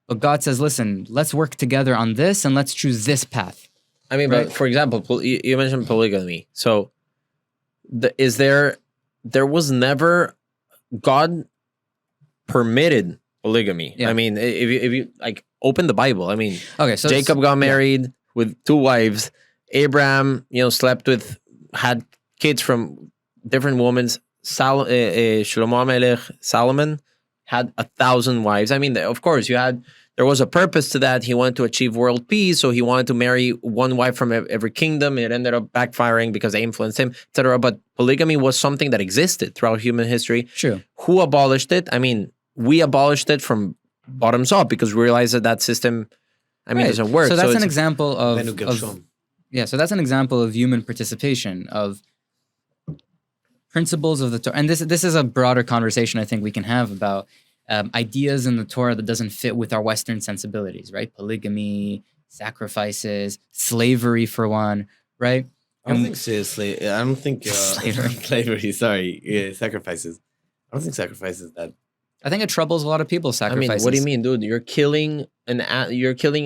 But God says, listen, let's work together on this, and let's choose this path. I mean, right? But for example, you mentioned polygamy. So there was never, God permitted polygamy. Yeah. I mean, if you like open the Bible, I mean, Okay, so Jacob got married with 2 wives. Abraham, had kids from different women. Shlomo Melech, Solomon had 1,000 wives. I mean, of course, there was a purpose to that. He wanted to achieve world peace, so he wanted to marry 1 wife from every kingdom. It ended up backfiring because they influenced him, etc. But polygamy was something that existed throughout human history. Sure. Who abolished it? I mean, we abolished it from bottoms up because we realized that system, doesn't work. So that's an example of so that's an example of human participation, of principles of the Torah. And this is a broader conversation I think we can have about ideas in the Torah that doesn't fit with our Western sensibilities, right? Polygamy, sacrifices, slavery for one, right? I don't think slavery. Sorry, sacrifices. I don't think sacrifices that. I think it troubles a lot of people. Sacrifices. I mean, what do you mean, dude? You're killing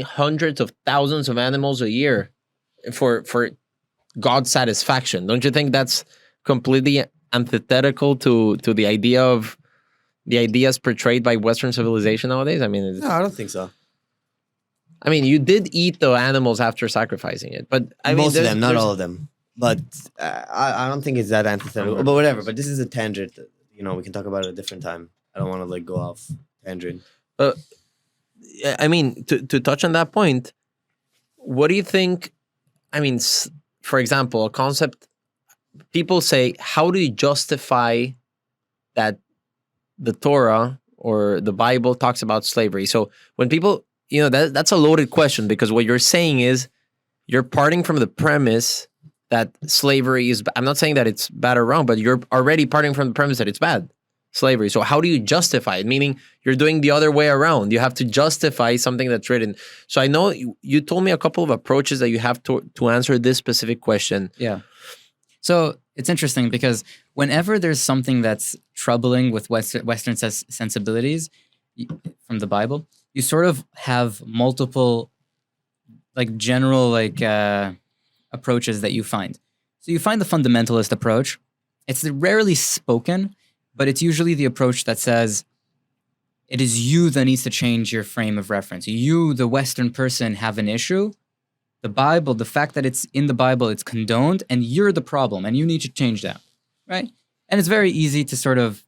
hundreds of thousands of animals a year for God's satisfaction. Don't you think that's completely antithetical to the idea of the ideas portrayed by Western civilization nowadays? I mean, no, I don't think so. I mean, you did eat the animals after sacrificing it, but most of them, not all of them. But I don't think it's that antithetical. But whatever. But this is a tangent. We can talk about it a different time. I don't want to go off tangent. I mean, to touch on that point, what do you think? I mean, for example, a concept people say, how do you justify that the Torah or the Bible talks about slavery? So when people, that's a loaded question, because what you're saying is you're parting from the premise that slavery is, I'm not saying that it's bad or wrong, but you're already parting from the premise that it's bad, slavery. So how do you justify it? Meaning you're doing the other way around. You have to justify something that's written. So I know you told me a couple of approaches that you have to answer this specific question. Yeah. So it's interesting because whenever there's something that's troubling with Western sensibilities from the Bible, you sort of have multiple general approaches that you find. So you find the fundamentalist approach. It's rarely spoken, but it's usually the approach that says it is you that needs to change your frame of reference. You, the Western person, have an issue. The Bible, the fact that it's in the Bible, it's condoned, and you're the problem, and you need to change that, right? And it's very easy to sort of,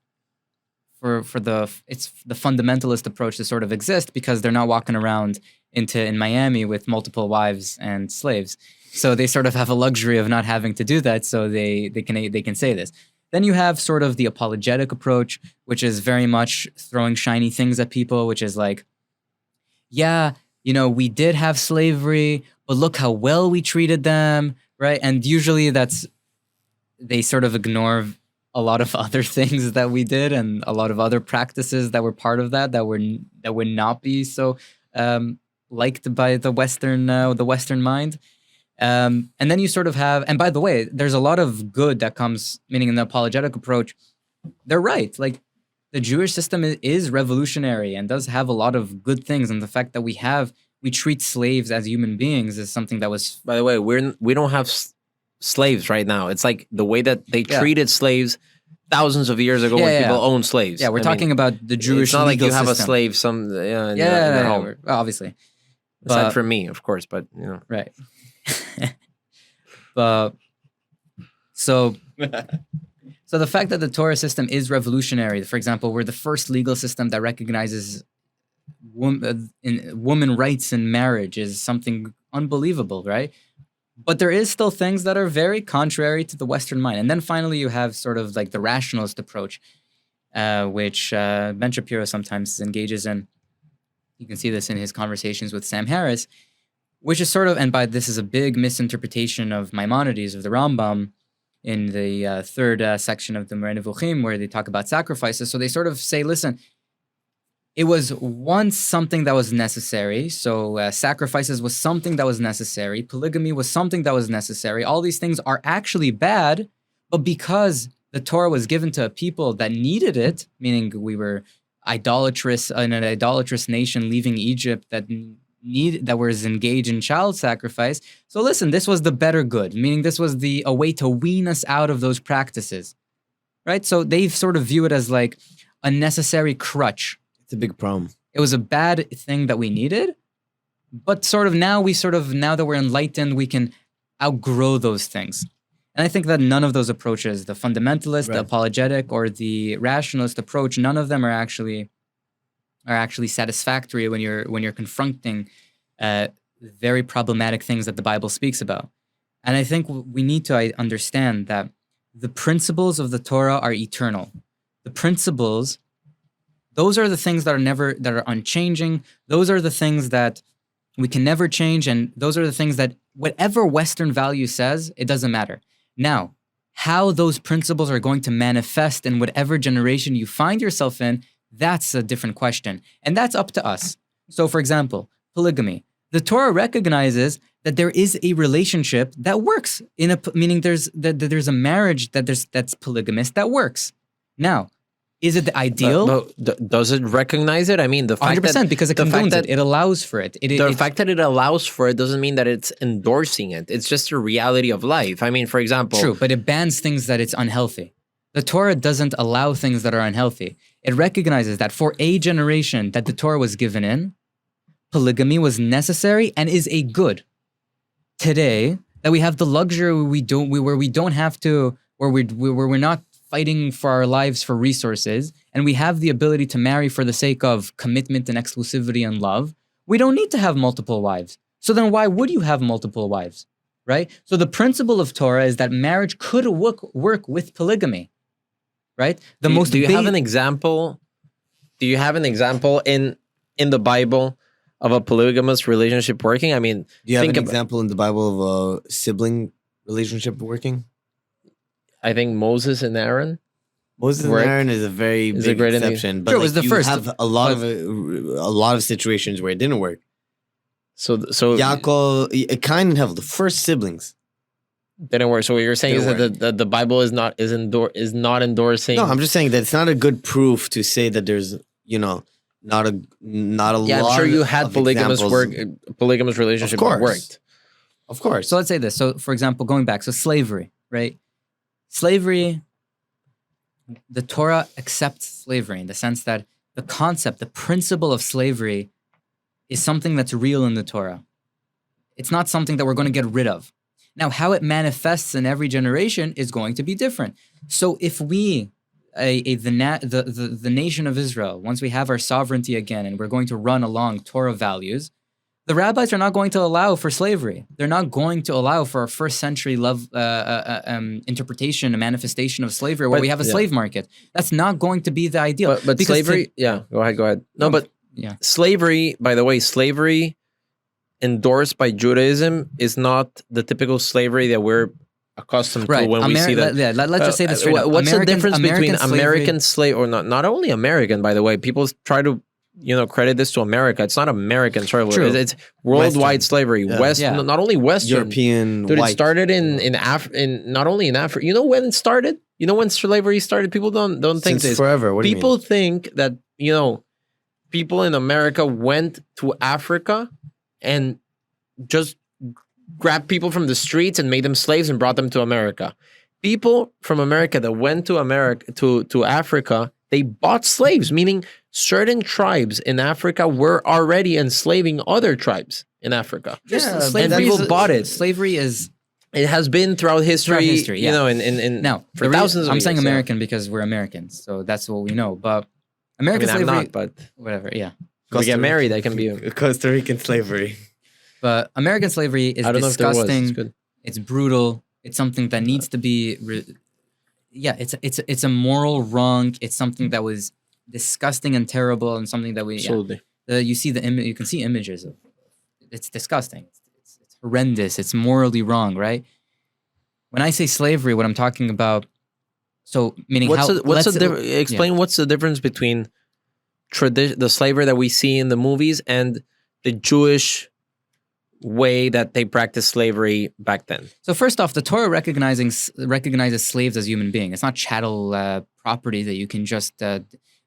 it's the fundamentalist approach to sort of exist because they're not walking around in Miami with multiple wives and slaves, so they sort of have a luxury of not having to do that, so they can say this. Then you have sort of the apologetic approach, which is very much throwing shiny things at people, which is like, yeah, we did have slavery, but look how well we treated them, right? And usually they sort of ignore a lot of other things that we did and a lot of other practices that were part of that would not be so liked by the Western mind. And then you sort of have, and by the way, there's a lot of good that comes, meaning in the apologetic approach, they're right. Like the Jewish system is revolutionary and does have a lot of good things. And the fact that we treat slaves as human beings is something that was, by the way, we don't have slaves right now. It's like the way that they treated slaves thousands of years ago when people owned slaves. Yeah, we're talking about the Jewish. It's not like you have a system. slave in your home. Obviously. Aside from me, of course, but Right. But So the fact that the Torah system is revolutionary, for example, we're the first legal system that recognizes woman rights in marriage is something unbelievable, right? But there is still things that are very contrary to the Western mind. And then finally, you have sort of like the rationalist approach, which Ben Shapiro sometimes engages in. You can see this in his conversations with Sam Harris, which is sort of, and by this is a big misinterpretation of Maimonides, of the Rambam, in the third section of the Moreh Nevuchim, where they talk about sacrifices. So they sort of say, listen, it was once something that was necessary. So sacrifices was something that was necessary. Polygamy was something that was necessary. All these things are actually bad, but because the Torah was given to a people that needed it, meaning we were idolatrous, in an idolatrous nation leaving Egypt that was engaged in child sacrifice. So listen, this was the better good, meaning this was a way to wean us out of those practices, right? So they sort of view it as like a necessary crutch. It's a big problem. It was a bad thing that we needed, but now that we're enlightened, we can outgrow those things. And I think that none of those approaches, the fundamentalist, the apologetic, or the rationalist approach, none of them are actually satisfactory when you're confronting very problematic things that the Bible speaks about. And I think we need to understand that the principles of the Torah are eternal. The principles, those are the things that are unchanging. Those are the things that we can never change, and those are the things that whatever Western value says, it doesn't matter. Now, how those principles are going to manifest in whatever generation you find yourself in, that's a different question. And that's up to us. So, for example, polygamy. The Torah recognizes that there is a relationship that works, meaning there's a marriage that's polygamous that works. Now, is it the ideal? But does it recognize it? I mean, the fact 100%, because it condones it. It allows for it. The fact that it allows for it doesn't mean that it's endorsing it. It's just a reality of life. I mean, for example... True, but it bans things that it's unhealthy. The Torah doesn't allow things that are unhealthy. It recognizes that for a generation that the Torah was given in, polygamy was necessary and is a good. Today, that we have the luxury where we're not fighting for our lives for resources, and we have the ability to marry for the sake of commitment and exclusivity and love, we don't need to have multiple wives. So then why would you have multiple wives, right? So the principle of Torah is that marriage could work with polygamy, right? Do you have an example? Do you have an example in the Bible of a polygamous relationship working? I mean, do you have an example in the Bible of a sibling relationship working? I think Moses and Aaron. Moses and Aaron is a very big exception, but sure, it was the first. Have a lot of situations where it didn't work. So Yaakov, Cain and Hevel, the first siblings, didn't work. So what you're saying is that the Bible is not endorsing. No, I'm just saying that it's not a good proof to say that there's not a lot. Yeah, I'm sure you had polygamous relationship that worked. Of course. So let's say this. So for example, going back, so slavery, right? Slavery, the Torah accepts slavery in the sense that the concept, the principle of slavery is something that's real in the Torah. It's not something that we're going to get rid of. Now, how it manifests in every generation is going to be different. So if we, the nation of Israel, once we have our sovereignty again and we're going to run along Torah values, the rabbis are not going to allow for slavery. They're not going to allow for a first century interpretation, a manifestation of slavery where we have a slave market. That's not going to be the ideal. But slavery, go ahead. No, but slavery, by the way, slavery endorsed by Judaism is not the typical slavery that we're accustomed to when we see that. Let's just say this straight up. What's the difference between American slave, or not only American, by the way, people try to credit this to America. It's not American slavery. It's worldwide slavery. Not only Western, European. Dude, it started not only in Africa. You know when it started? You know when slavery started? People don't think this. Forever. People think that people in America went to Africa and just grabbed people from the streets and made them slaves and brought them to America. People from America that went to Africa, they bought slaves, meaning certain tribes in Africa were already enslaving other tribes in Africa. Slavery people bought it. Slavery is It has been throughout history, yeah. you know, in Now, for thousands of I'm years. saying yeah. American because we're Americans, so that's what we know. But I American mean, I'm slavery, not, but whatever, yeah. if we get married, I can be. Costa Rican slavery. But American slavery is I don't know if there was. It's disgusting. good. It's brutal. It's something that needs to be. It's a moral wrong. It's something that was disgusting and terrible, and something that we. Absolutely. You see the image. You can see images of. It's disgusting. It's horrendous. It's morally wrong, right? When I say slavery, what I'm talking about. So meaning explain what's the difference between the slavery that we see in the movies and the Jewish way that they practiced slavery back then. So first off, the Torah recognizes slaves as human beings. It's not chattel property that you can just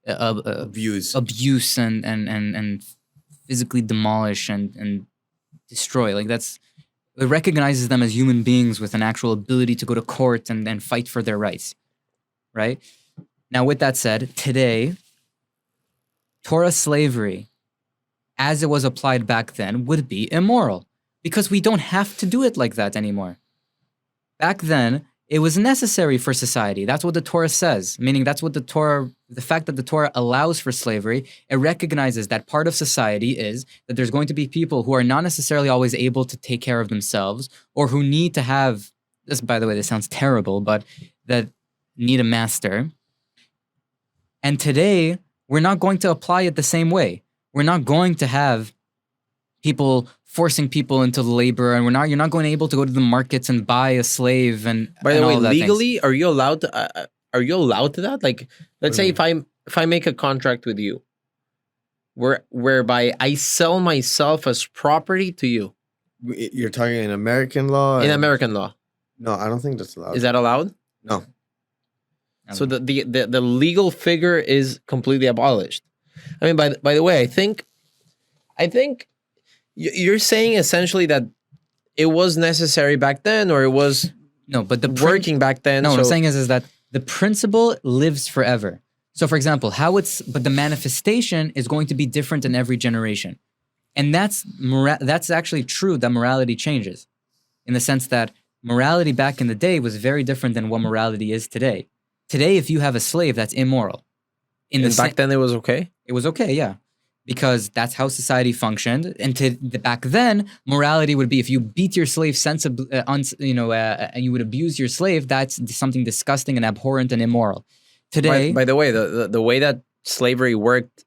Abuse and physically demolish and destroy. Like it recognizes them as human beings with an actual ability to go to court and fight for their rights. Right? Now, with that said, today, Torah slavery, as it was applied back then, would be immoral because we don't have to do it like that anymore. Back then, it was necessary for society. That's what the Torah says, meaning that's what the fact that the Torah allows for slavery, it recognizes that part of society is that there's going to be people who are not necessarily always able to take care of themselves or who need to have, this, by the way, this sounds terrible, but that need a master. And today, we're not going to apply it the same way. We're not going to have people forcing people into labor, and you're not going to be able to go to the markets and buy a slave. And by the and way, all that legally, things. are you allowed to that? Like, let's say if I make a contract with you, whereby I sell myself as property to you. You're talking in American law? In American law. No, I don't think that's allowed. Is that allowed? No. So the legal figure is completely abolished. I mean, by the way, I think you're saying essentially that it was necessary back then, or it was but the working back then. No, what I'm saying is that the principle lives forever. So, for example, but the manifestation is going to be different in every generation, and that's actually true. That morality changes, in the sense that morality back in the day was very different than what morality is today. Today, if you have a slave, that's immoral. Back then, it was okay? It was okay, yeah. Because that's how society functioned. And back then, morality would be if you beat your slave sensibly, and you would abuse your slave, that's something disgusting and abhorrent and immoral. Today... By the way, the way that slavery worked,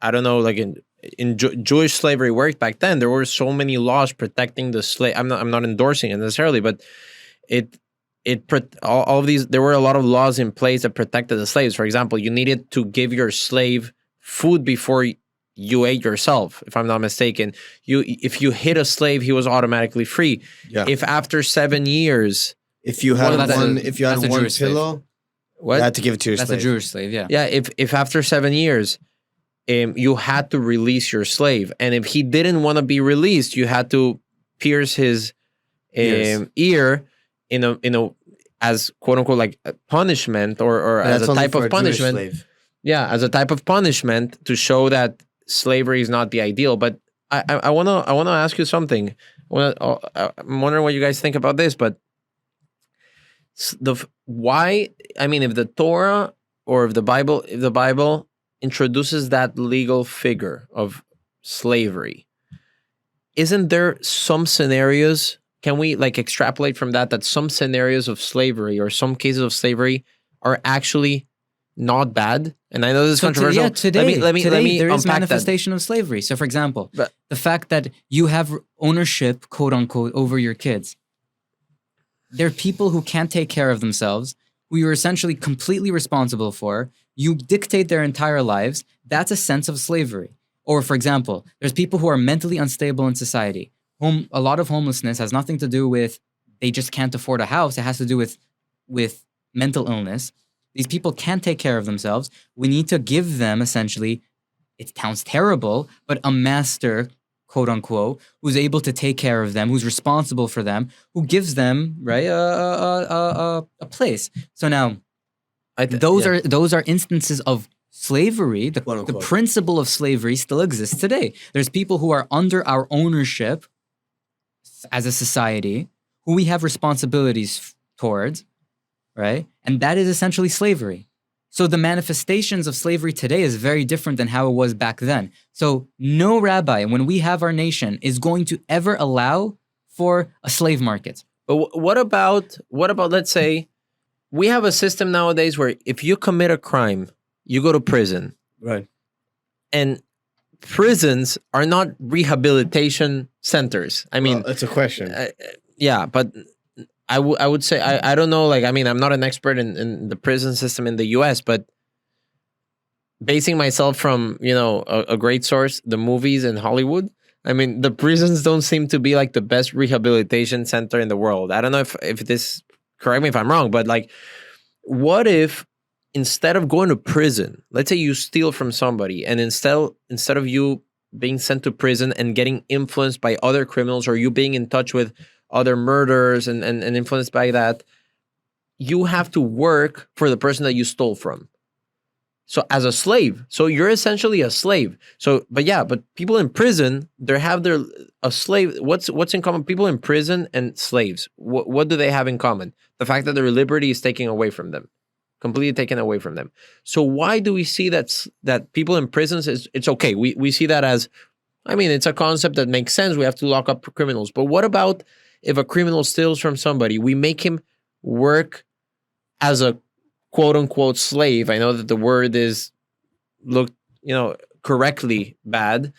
I don't know, like in Jewish slavery worked back then, there were so many laws protecting the slave. I'm not endorsing it necessarily, but all of these, there were a lot of laws in place that protected the slaves. For example, you needed to give your slave food before you ate yourself, if I'm not mistaken. If you hit a slave, he was automatically free. Yeah. If after 7 years, if you had one pillow, what? you had to give it to your That's slave. a Jewish slave, yeah. Yeah, if after 7 years, you had to release your slave, and if he didn't want to be released, you had to pierce his ear in a as quote unquote like a punishment or as a type of punishment. Yeah, as a type of punishment to show that slavery is not the ideal. But I wanna ask you something. I'm wondering what you guys think about this. But why? I mean, if the Torah or if the Bible introduces that legal figure of slavery, isn't there some scenarios? Can we like extrapolate from that some scenarios of slavery or some cases of slavery are actually not bad? And I know this is controversial. Today, let me there is unpack manifestation of slavery. So, for example, the fact that you have ownership, quote unquote, over your kids. There are people who can't take care of themselves, who you're essentially completely responsible for. You dictate their entire lives. That's a sense of slavery. Or, for example, there's people who are mentally unstable in society. A lot of homelessness has nothing to do with they just can't afford a house. It has to do with mental illness. These people can't take care of themselves. We need to give them, essentially, it sounds terrible, but a master, quote unquote, who's able to take care of them, who's responsible for them, who gives them, right, a place. So now, those are instances of slavery. The principle of slavery still exists today. There's people who are under our ownership as a society who we have responsibilities towards, right? And that is essentially slavery. So the manifestations of slavery today is very different than how it was back then. So no rabbi, when we have our nation, is going to ever allow for a slave market. But what about let's say we have a system nowadays where if you commit a crime, you go to prison. Right. And prisons are not rehabilitation centers. I mean, that's a question. Yeah, but I would say I don't know. Like, I mean, I'm not an expert in the prison system in the U.S., but basing myself from a great source, the movies in Hollywood. I mean, the prisons don't seem to be like the best rehabilitation center in the world. I don't know if this. Correct me if I'm wrong, but like, what if instead of going to prison, let's say you steal from somebody, and instead of you being sent to prison and getting influenced by other criminals, or you being in touch with other murderers and influenced by that, you have to work for the person that you stole from. So as a slave, so you're essentially a slave. So, but people in prison, a slave. What's in common? People in prison and slaves. What do they have in common? The fact that their liberty is taken away from them, completely taken away from them. So why do we see that people in prisons it's okay? We see that as, I mean, it's a concept that makes sense. We have to lock up criminals. But what about if a criminal steals from somebody, we make him work as a quote unquote slave? I know that the word is correctly bad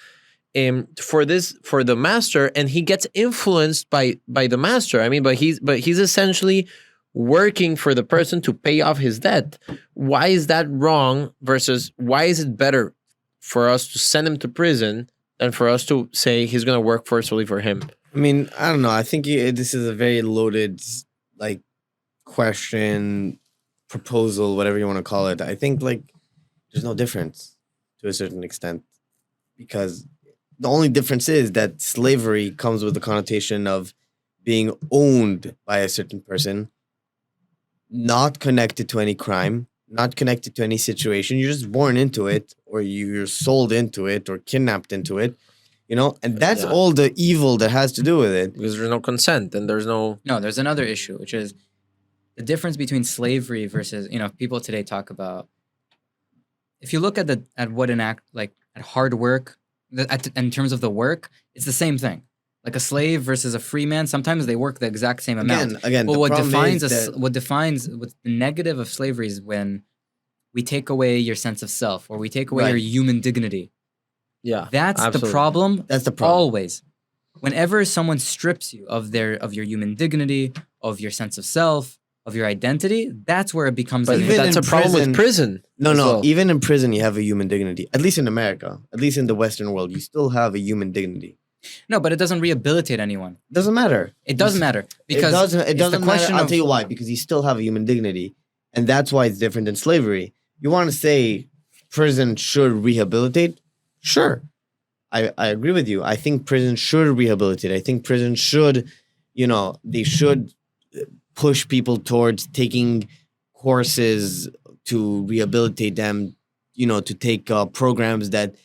for the master, and he gets influenced by the master. I mean, but he's essentially working for the person to pay off his debt. Why is that wrong versus why is it better for us to send him to prison than for us to say he's going to work forcefully for him? I mean, I don't know. I think this is a very loaded, like, question, proposal, whatever you want to call it. I think, like, there's no difference to a certain extent, because the only difference is that slavery comes with the connotation of being owned by a certain person, not connected to any crime, not connected to any situation. You're just born into it, or you're sold into it, or kidnapped into it. And that's all the evil that has to do with it. Because there's no consent and there's no... No, there's another issue, which is the difference between slavery versus, people today talk about... If you look at what an act, like at hard work, in terms of the work, it's the same thing. Like a slave versus a free man, sometimes they work the exact same amount. Again, but what the negative of slavery is when we take away your sense of self, or we take away your human dignity. Yeah, that's absolutely. the problem. That's the problem. Always, whenever someone strips you of your human dignity, of your sense of self, of your identity, that's where it becomes. But that's a problem with prison. No. Well. Even in prison, you have a human dignity. At least in America, at least in the Western world, you still have a human dignity. No, but it doesn't rehabilitate anyone. Doesn't matter. It doesn't matter because it doesn't matter. I'll tell you why. Because you still have a human dignity, and that's why it's different than slavery. You want to say prison should rehabilitate? Sure. I agree with you. I think prison should rehabilitate. I think prison should, they should push people towards taking courses to rehabilitate them, to take programs that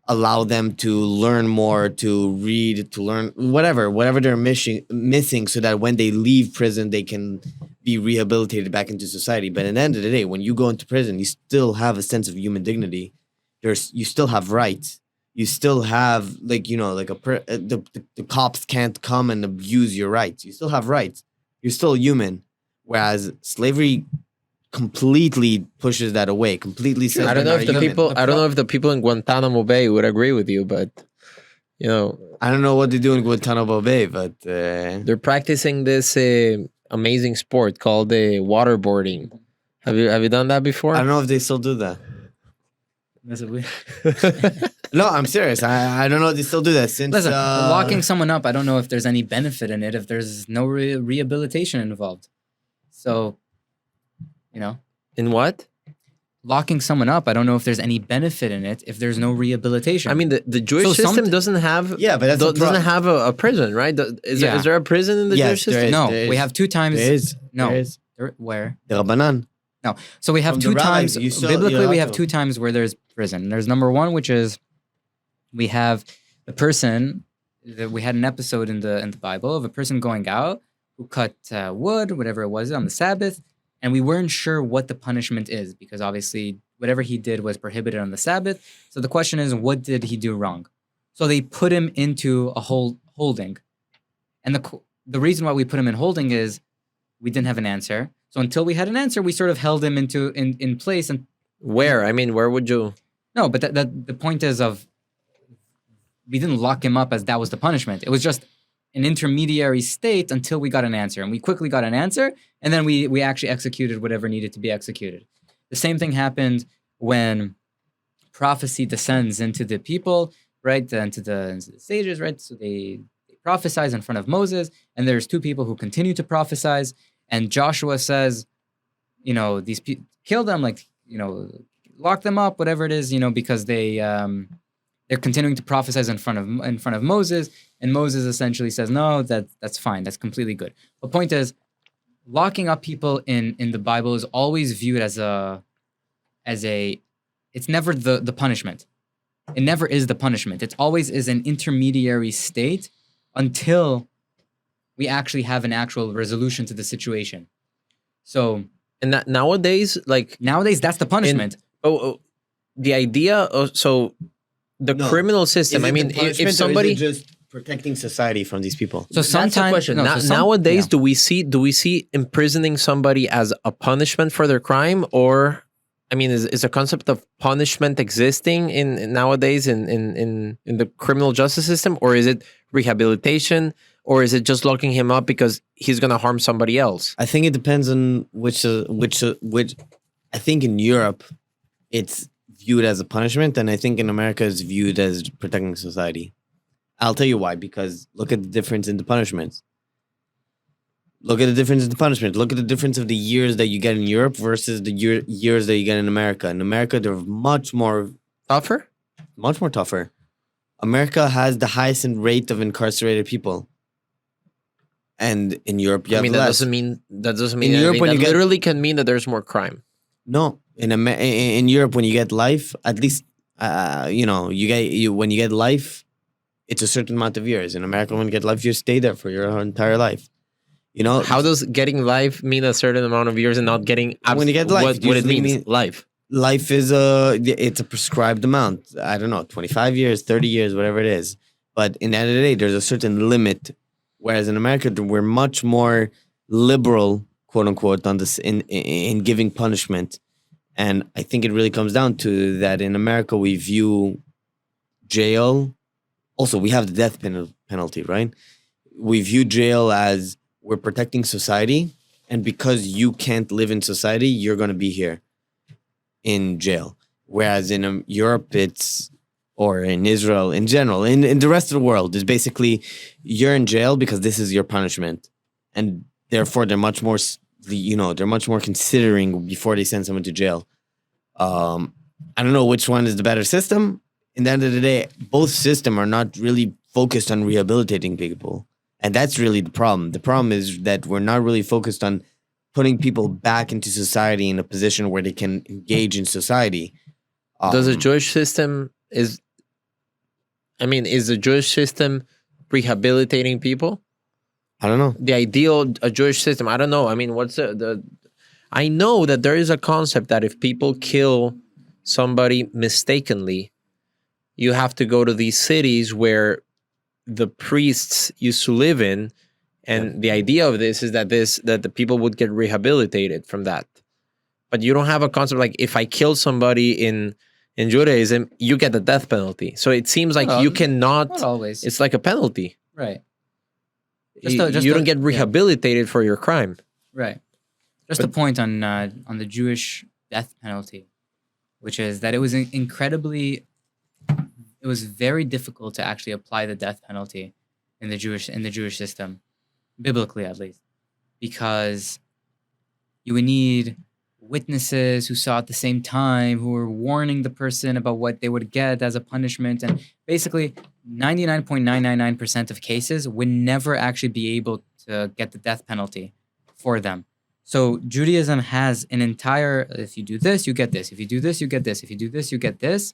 allow them to learn more, to read, to learn, whatever they're missing, so that when they leave prison, they can be rehabilitated back into society. But at the end of the day, when you go into prison, you still have a sense of human dignity. You still have rights. You still have, the cops can't come and abuse your rights. You still have rights. You're still human. Whereas slavery completely pushes that away. Completely says I don't know if the people in Guantanamo Bay would agree with you, but I don't know what they do in Guantanamo Bay, but they're practicing this amazing sport called waterboarding. Have you done that before? I don't know if they still do that. No, I'm serious. I don't know if they still do that. Since listen, locking someone up, I don't know if there's any benefit in it if there's no rehabilitation involved. So, in what? Locking someone up, I don't know if there's any benefit in it if there's no rehabilitation. I mean, the Jewish system doesn't have doesn't have a prison, right? Is there a prison in the Jewish system? No, we have 2 times. There is. No, there is. Where? The Rabbanan. No, so we have From 2 times. Biblically, we have to. 2 times where there's prison. There's number 1, which is we have the person that we had an episode in the Bible of a person going out who cut wood, whatever it was, on the Sabbath, and we weren't sure what the punishment is because obviously whatever he did was prohibited on the Sabbath. So the question is, what did he do wrong? So they put him into a holding, and the reason why we put him in holding is we didn't have an answer. So until we had an answer, we sort of held him in place. And Where? I mean, where would you? no, but the point is we didn't lock him up as that was the punishment. It was just an intermediary state until we got an answer, and we quickly got an answer, and then we actually executed whatever needed to be executed. The same thing happened when prophecy descends into the people, right, into the sages, right? So they prophesize in front of Moses, and there's two people who continue to prophesize, and Joshua says, these people kill them, lock them up, whatever it is, because they're continuing to prophesize in front of Moses, and Moses essentially says, no, that's fine, that's completely good. The point is, locking up people in the Bible is always viewed as it's never the punishment. It never is the punishment. It always is an intermediary state until we actually have an actual resolution to the situation. So, And that nowadays, that's the punishment. The idea of the No. criminal system. I mean, if somebody just protecting society from these people. So That's the sometimes question. no, Nowadays, yeah. do we see imprisoning somebody as a punishment for their crime, or I mean, is a concept of punishment existing in nowadays in the criminal justice system, or is it rehabilitation, or is it just locking him up because he's going to harm somebody else? I think it depends on which. I think in Europe, it's viewed as a punishment, and I think in America, it's viewed as protecting society. I'll tell you why. Because look at the difference in the punishments. Look at the difference in the punishment. Look at the difference of the years that you get in Europe versus the years that you get in America. In America, they're much more Tougher? tougher. America has the highest rate of incarcerated people. And in Europe, you have that less. doesn't mean In Europe, when that you get- literally can mean that there's more crime. No, in Europe, when you get life, at least when you get life, it's a certain amount of years. In America, when you get life, you stay there for your entire life. How does getting life mean a certain amount of years and not getting When you get life, what it usually means? mean- Life. Life is it's a prescribed amount. I don't know, 25 years, 30 years, whatever it is. But in the end of the day, there's a certain limit. Whereas in America, we're much more liberal, quote unquote, on this in giving punishment. And I think it really comes down to that in America, we view jail. Also, we have the death penalty, right? We view jail as we're protecting society. And because you can't live in society, you're going to be here in jail. Whereas in Europe, or in Israel in general, in the rest of the world, it's basically you're in jail because this is your punishment. And therefore, they're much more, they're much more considering before they send someone to jail. I don't know which one is the better system. In the end of the day, both systems are not really focused on rehabilitating people. And that's really the problem. The problem is that we're not really focused on putting people back into society in a position where they can engage in society. Does the Jewish system is the Jewish system rehabilitating people? I don't know. The ideal a Jewish system, I don't know. I mean, what's the I know that there is a concept that if people kill somebody mistakenly, you have to go to these cities where the priests used to live in, and the idea of this is that the people would get rehabilitated from that. But you don't have a concept like if I kill somebody in Judaism, you get the death penalty. So it seems like you cannot. Not always. It's like a penalty. Right. You don't get rehabilitated for your crime. Right. Just a point on the Jewish death penalty, which is that it was it was very difficult to actually apply the death penalty in the Jewish system, biblically at least, because you would need witnesses who saw at the same time, who were warning the person about what they would get as a punishment, and basically 99.999% of cases would never actually be able to get the death penalty for them. So Judaism has an entire, if you do this, you get this. If you do this, you get this. If you do this, you get this.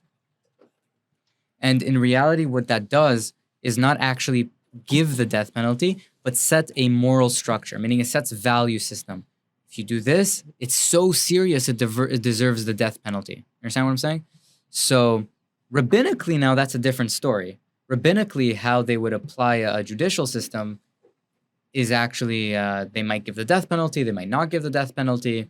And in reality, what that does is not actually give the death penalty, but set a moral structure, meaning it sets value system. If you do this, it's so serious it deserves the death penalty. Understand what I'm saying? So rabbinically now, that's a different story. Rabbinically, how they would apply a judicial system is actually they might give the death penalty, they might not give the death penalty.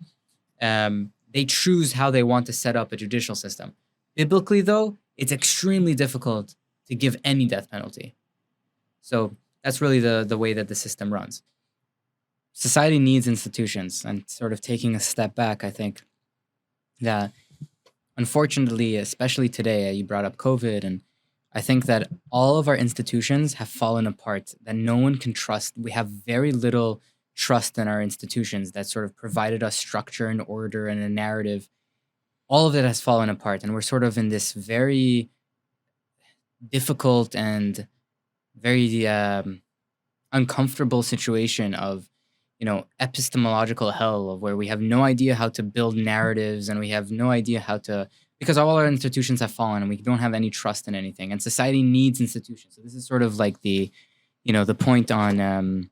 They choose how they want to set up a judicial system. Biblically, though, it's extremely difficult to give any death penalty. So that's really the way that the system runs. Society needs institutions, and sort of taking a step back, I think that unfortunately, especially today, you brought up COVID, and I think that all of our institutions have fallen apart, that no one can trust. We have very little trust in our institutions that sort of provided us structure and order and a narrative. All of it has fallen apart, and we're sort of in this very difficult and very uncomfortable situation of, epistemological hell, of where we have no idea how to build narratives, and we have no idea how to, because all our institutions have fallen and we don't have any trust in anything, and society needs institutions. So this is sort of like the point on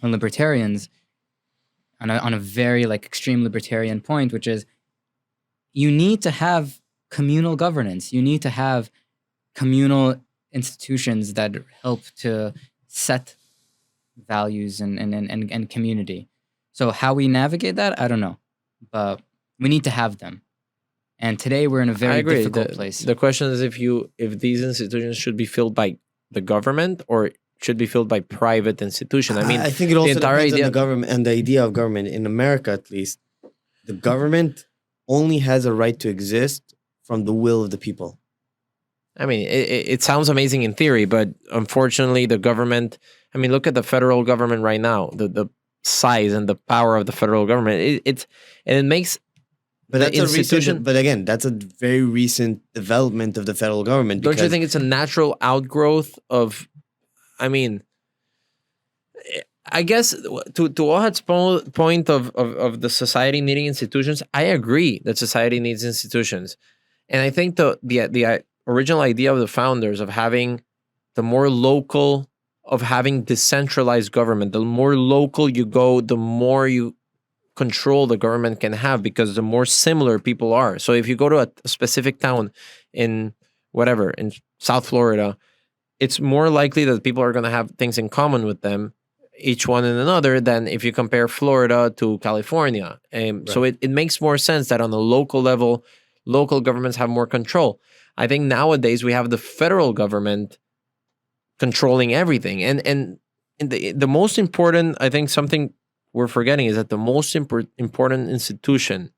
libertarians, on a very like extreme libertarian point, which is you need to have communal governance. You need to have communal institutions that help to set values and community. So how we navigate that, I don't know, but we need to have them. And today we're in a very difficult place. The question is if these institutions should be filled by the government or should be filled by private institutions. I mean, I think it also depends on the government and the idea of government. In America, at least, the government only has a right to exist from the will of the people. I mean, it sounds amazing in theory, but unfortunately, the government. I mean, look at the federal government right now. The size and the power of the federal government. It makes. But that's a recent. But again, that's a very recent development of the federal government. Don't you think it's a natural outgrowth of? I mean, I guess to Ohad's point of the society needing institutions, I agree that society needs institutions, and I think the original idea of the founders of having the more local, of having decentralized government, the more local you go, the more you control the government can have, because the more similar people are. So if you go to a specific town in South Florida, it's more likely that people are going to have things in common with them, each one and another, than if you compare Florida to California. Right. So it makes more sense that on the local level, local governments have more control. I think nowadays we have the federal government controlling everything. And the most important, I think something we're forgetting is that the most important institution,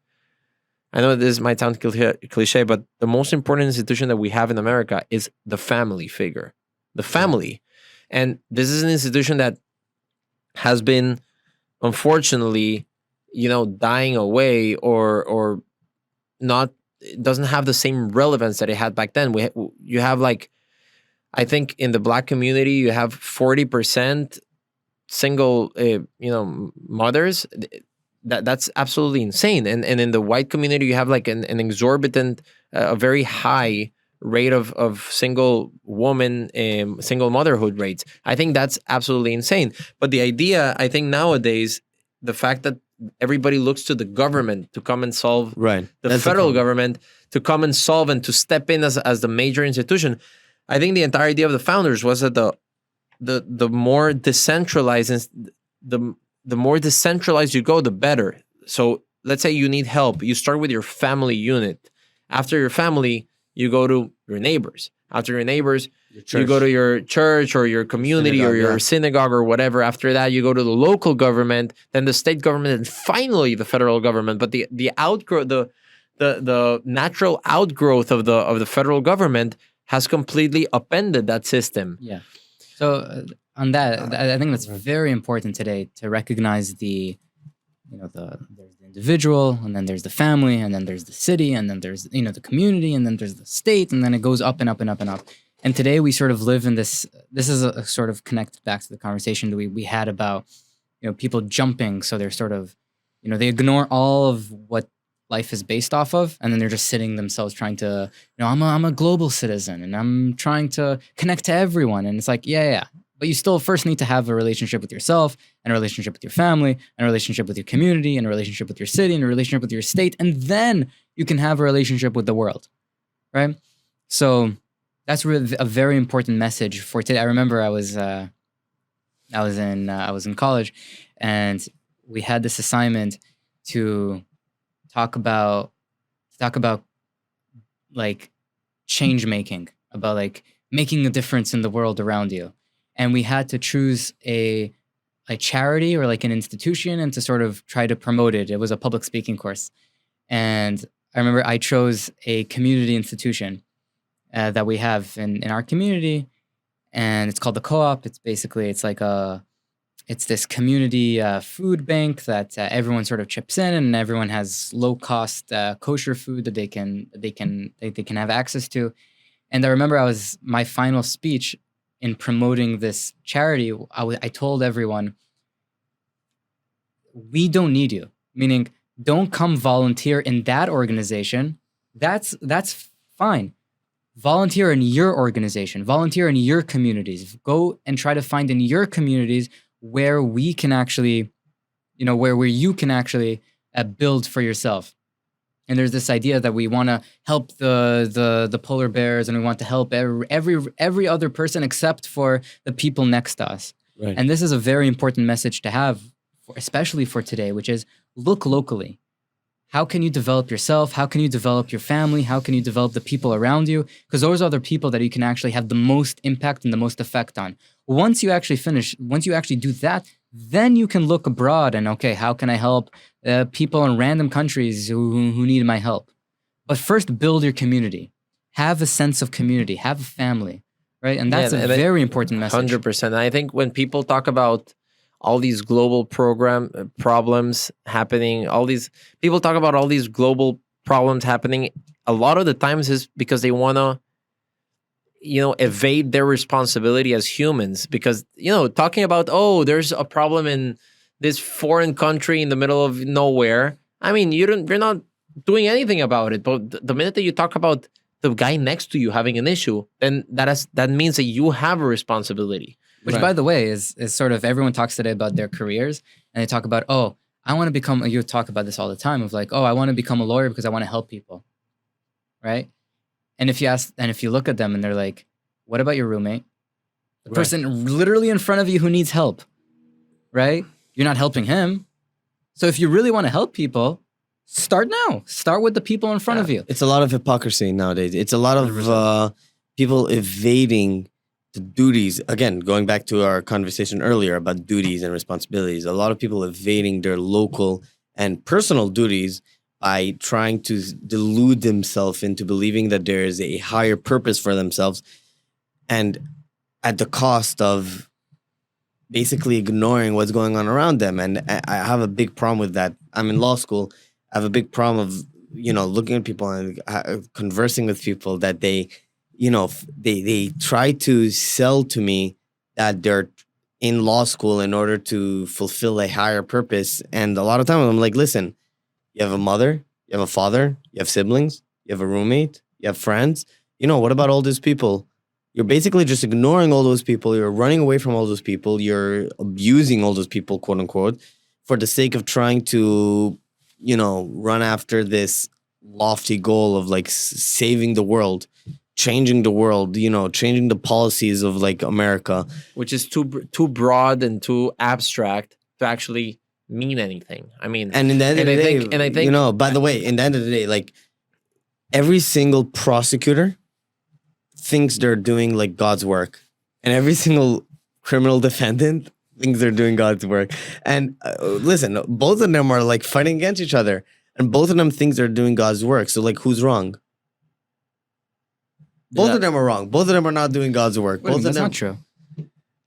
I know this might sound cliche, but the most important institution that we have in America is the family figure. The family. And this is an institution that has been, unfortunately, dying away or not, it doesn't have the same relevance that it had back then. You have I think in the Black community, you have 40% single, mothers. That's absolutely insane. And in the white community, you have an exorbitant, a very high rate of single woman, single motherhood rates. I think that's absolutely insane. But the idea, I think nowadays, the fact that everybody looks to the government to come and solve, right, the federal government to come and solve and to step in as the major institution. I think the entire idea of the founders was that the more decentralized the more decentralized you go, the better. So let's say you need help. You start with your family unit. After your family, you go to your neighbors. After your neighbors, you go to your church or your community or your synagogue or whatever. After that, you go to the local government, then the state government, and finally the federal government. But the outgrowth, the natural outgrowth of the federal government has completely upended that system. Yeah. So on that, I think that's very important today to recognize there's the individual, and then there's the family, and then there's the city, and then there's the community, and then there's the state, and then it goes up and up and up and up. And today we sort of live in this. This is a sort of connected back to the conversation that we had about people jumping. So they're sort of they ignore all of what life is based off of, and then they're just sitting themselves trying to I'm a global citizen, and I'm trying to connect to everyone. And it's like, yeah, But you still first need to have a relationship with yourself, and a relationship with your family, and a relationship with your community, and a relationship with your city, and a relationship with your state, and then you can have a relationship with the world, right? So that's really a very important message for today. I remember I was in college, and we had this assignment to talk about like change making, about like making a difference in the world around you. And we had to choose a charity or like an institution and to sort of try to promote it. It was a public speaking course. And I remember I chose a community institution that we have in our community, and it's called the Co-op. It's this community food bank that everyone sort of chips in, and everyone has low cost kosher food that they can have access to. And I remember my final speech in promoting this charity. I told everyone, we don't need you, meaning don't come volunteer in that organization. That's fine. Volunteer in your organization, volunteer in your communities. Go and try to find in your communities where we can actually, where you can actually build for yourself. And there's this idea that we want to help the polar bears, and we want to help every other person except for the people next to us. Right. And this is a very important message to have, especially for today, which is look locally. How can you develop yourself? How can you develop your family? How can you develop the people around you? Because those are the people that you can actually have the most impact and the most effect on. Once you actually do that, then you can look abroad and, okay, how can I help people in random countries who need my help? But first, build your community. Have a sense of community. Have a family, right? And that's a very important message. 100%. I think when people talk about all these global problems happening, people talk about all these global problems happening, a lot of the times is because they want to, evade their responsibility as humans. Because, talking about, there's a problem in this foreign country in the middle of nowhere. I mean, you're not doing anything about it. But the minute that you talk about the guy next to you having an issue, then that means that you have a responsibility. Which, by the way, is sort of, everyone talks today about their careers, and they talk about, I want to become, you talk about this all the time, of like, I want to become a lawyer because I want to help people, right? And if you look at them and they're like, what about your roommate? The person literally in front of you who needs help, right? You're not helping him. So if you really want to help people, start now. Start with the people in front of you. It's a lot of hypocrisy nowadays. It's a lot of people evading the duties. Again, going back to our conversation earlier about duties and responsibilities, a lot of people evading their local and personal duties by trying to delude themselves into believing that there is a higher purpose for themselves, and at the cost of basically ignoring what's going on around them. And I have a big problem with that. I'm in law school. I have a big problem of, looking at people and conversing with people that they try to sell to me that they're in law school in order to fulfill a higher purpose. And a lot of times I'm like, listen, you have a mother, you have a father, you have siblings, you have a roommate, you have friends. What about all these people? You're basically just ignoring all those people. You're running away from all those people. You're abusing all those people, quote unquote, for the sake of trying to, run after this lofty goal of like saving the world, changing the world, changing the policies of like America, which is too broad and too abstract to actually mean anything. I mean, and in the end of the day, I think, by the way, in the end of the day, like every single prosecutor thinks they're doing like God's work, and every single criminal defendant thinks they're doing God's work. And listen, both of them are like fighting against each other, and both of them think they're doing God's work. So like, who's wrong? Both of them are wrong. Both of them are not doing God's work. That's not true.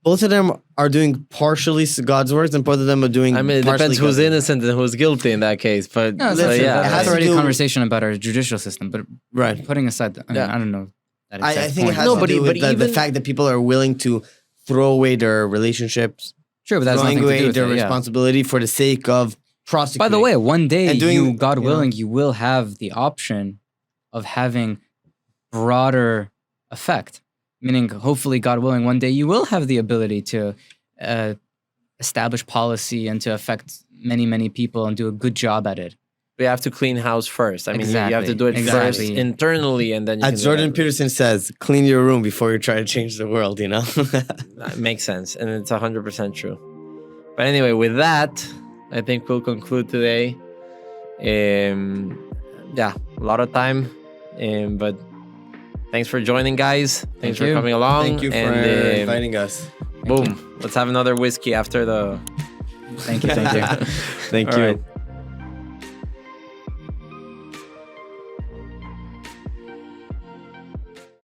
Both of them are doing partially God's works, and both of them are doing. I mean, it depends who's innocent and who's guilty in that case. But no, that's already a conversation about our judicial system. But putting aside, I don't know. I think it has to do with the fact that people are willing to throw away their relationships, but that's throwing away away their responsibility for the sake of prosecuting. By the way, one day, God willing, you will have the option of having broader effect. Meaning, hopefully, God willing, one day you will have the ability to establish policy and to affect many, many people and do a good job at it. We have to clean house first. I mean, you have to do it Exactly. first internally, and then you As can do Jordan that. Peterson says, clean your room before you try to change the world, you know? That makes sense, and it's 100% true. But anyway, with that, I think we'll conclude today. Yeah, a lot of time, but thanks for joining, guys. Thanks for you. coming along. Thank you for and, inviting us. boom, let's have another whiskey after the. Thank you. Thank you. Thank All you. right.